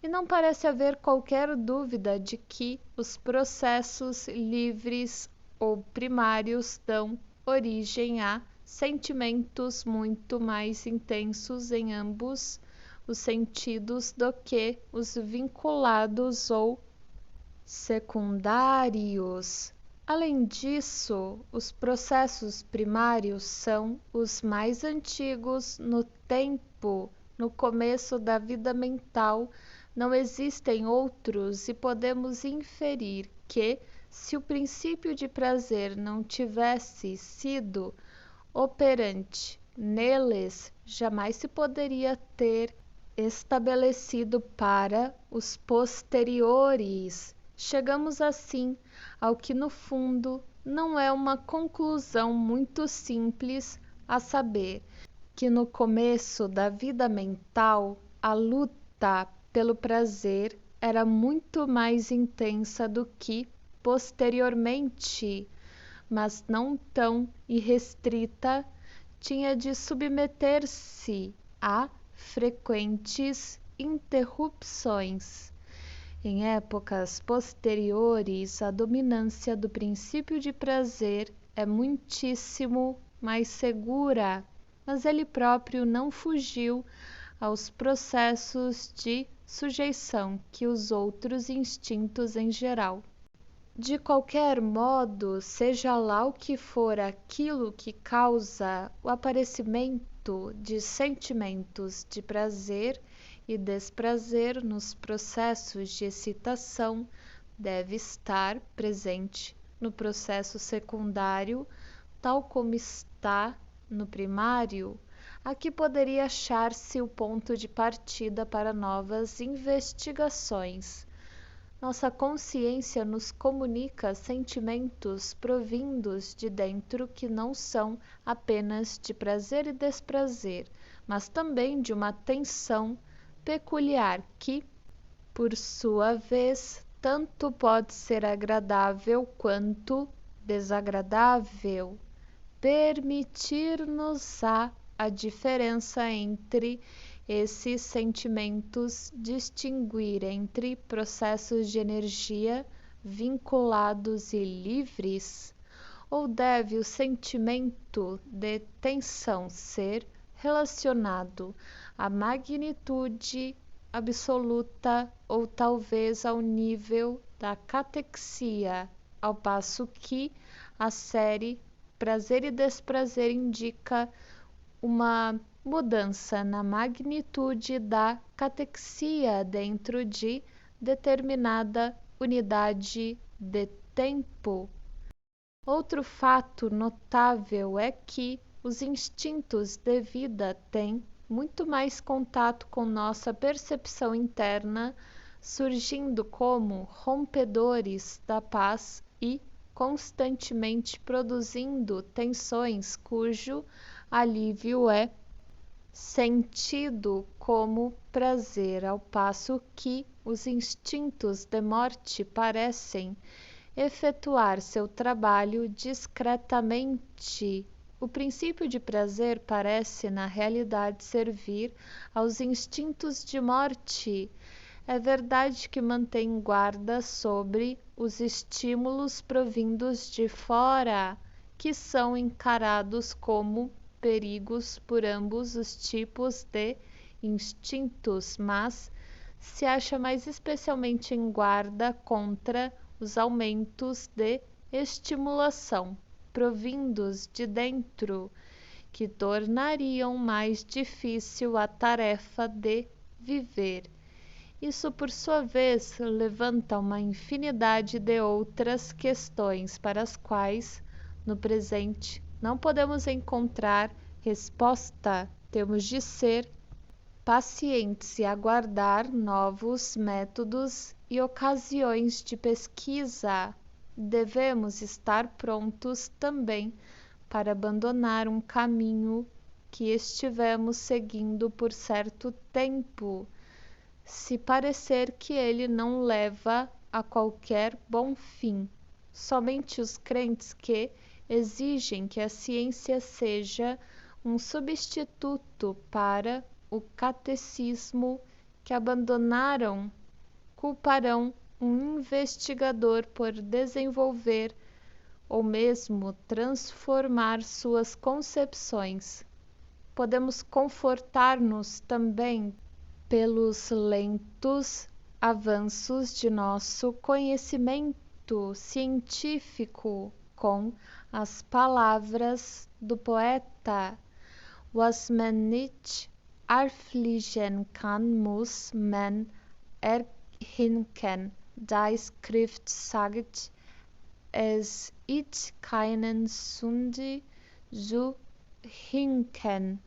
E não parece haver qualquer dúvida de que os processos livres ou primários dão origem a sentimentos muito mais intensos em ambos os sentidos do que os vinculados ou secundários. Além disso, os processos primários são os mais antigos no tempo. No começo da vida mental não existem outros e podemos inferir que, se o princípio de prazer não tivesse sido operante neles, jamais se poderia ter estabelecido para os posteriores. Chegamos assim ao que no fundo não é uma conclusão muito simples, a saber, que no começo da vida mental a luta pelo prazer era muito mais intensa do que posteriormente, mas não tão irrestrita, tinha de submeter-se a frequentes interrupções. Em épocas posteriores, a dominância do princípio de prazer é muitíssimo mais segura, mas ele próprio não fugiu aos processos de sujeição que os outros instintos em geral. De qualquer modo, seja lá o que for aquilo que causa o aparecimento de sentimentos de prazer e desprazer nos processos de excitação, deve estar presente no processo secundário, tal como está no primário. Aqui poderia achar-se o ponto de partida para novas investigações. Nossa consciência nos comunica sentimentos provindos de dentro que não são apenas de prazer e desprazer, mas também de uma tensão peculiar que, por sua vez, tanto pode ser agradável quanto desagradável. Permitir-nos a diferença entre esses sentimentos, distinguir entre processos de energia vinculados e livres, ou deve o sentimento de tensão ser relacionado à magnitude absoluta ou talvez ao nível da catexia, ao passo que a série prazer e desprazer indica uma mudança na magnitude da catexia dentro de determinada unidade de tempo. Outro fato notável é que os instintos de vida têm muito mais contato com nossa percepção interna, surgindo como rompedores da paz e constantemente produzindo tensões cujo alívio é sentido como prazer, ao passo que os instintos de morte parecem efetuar seu trabalho discretamente. O princípio de prazer parece, na realidade, servir aos instintos de morte. É verdade que mantém guarda sobre os estímulos provindos de fora, que são encarados como perigos por ambos os tipos de instintos, mas se acha mais especialmente em guarda contra os aumentos de estimulação provindos de dentro, que tornariam mais difícil a tarefa de viver. Isso, por sua vez, levanta uma infinidade de outras questões para as quais, no presente, não podemos encontrar resposta. Temos de ser pacientes e aguardar novos métodos e ocasiões de pesquisa. Devemos estar prontos também para abandonar um caminho que estivemos seguindo por certo tempo, se parecer que ele não leva a qualquer bom fim. Somente os crentes que exigem que a ciência seja um substituto para o catecismo que abandonaram culparão um investigador por desenvolver ou mesmo transformar suas concepções. Podemos confortar-nos também pelos lentos avanços de nosso conhecimento científico com as palavras do poeta: Was man nicht erfliegen kann, muss man erhinken. Die Schrift sagt, es ist keine Sünde zu hinken.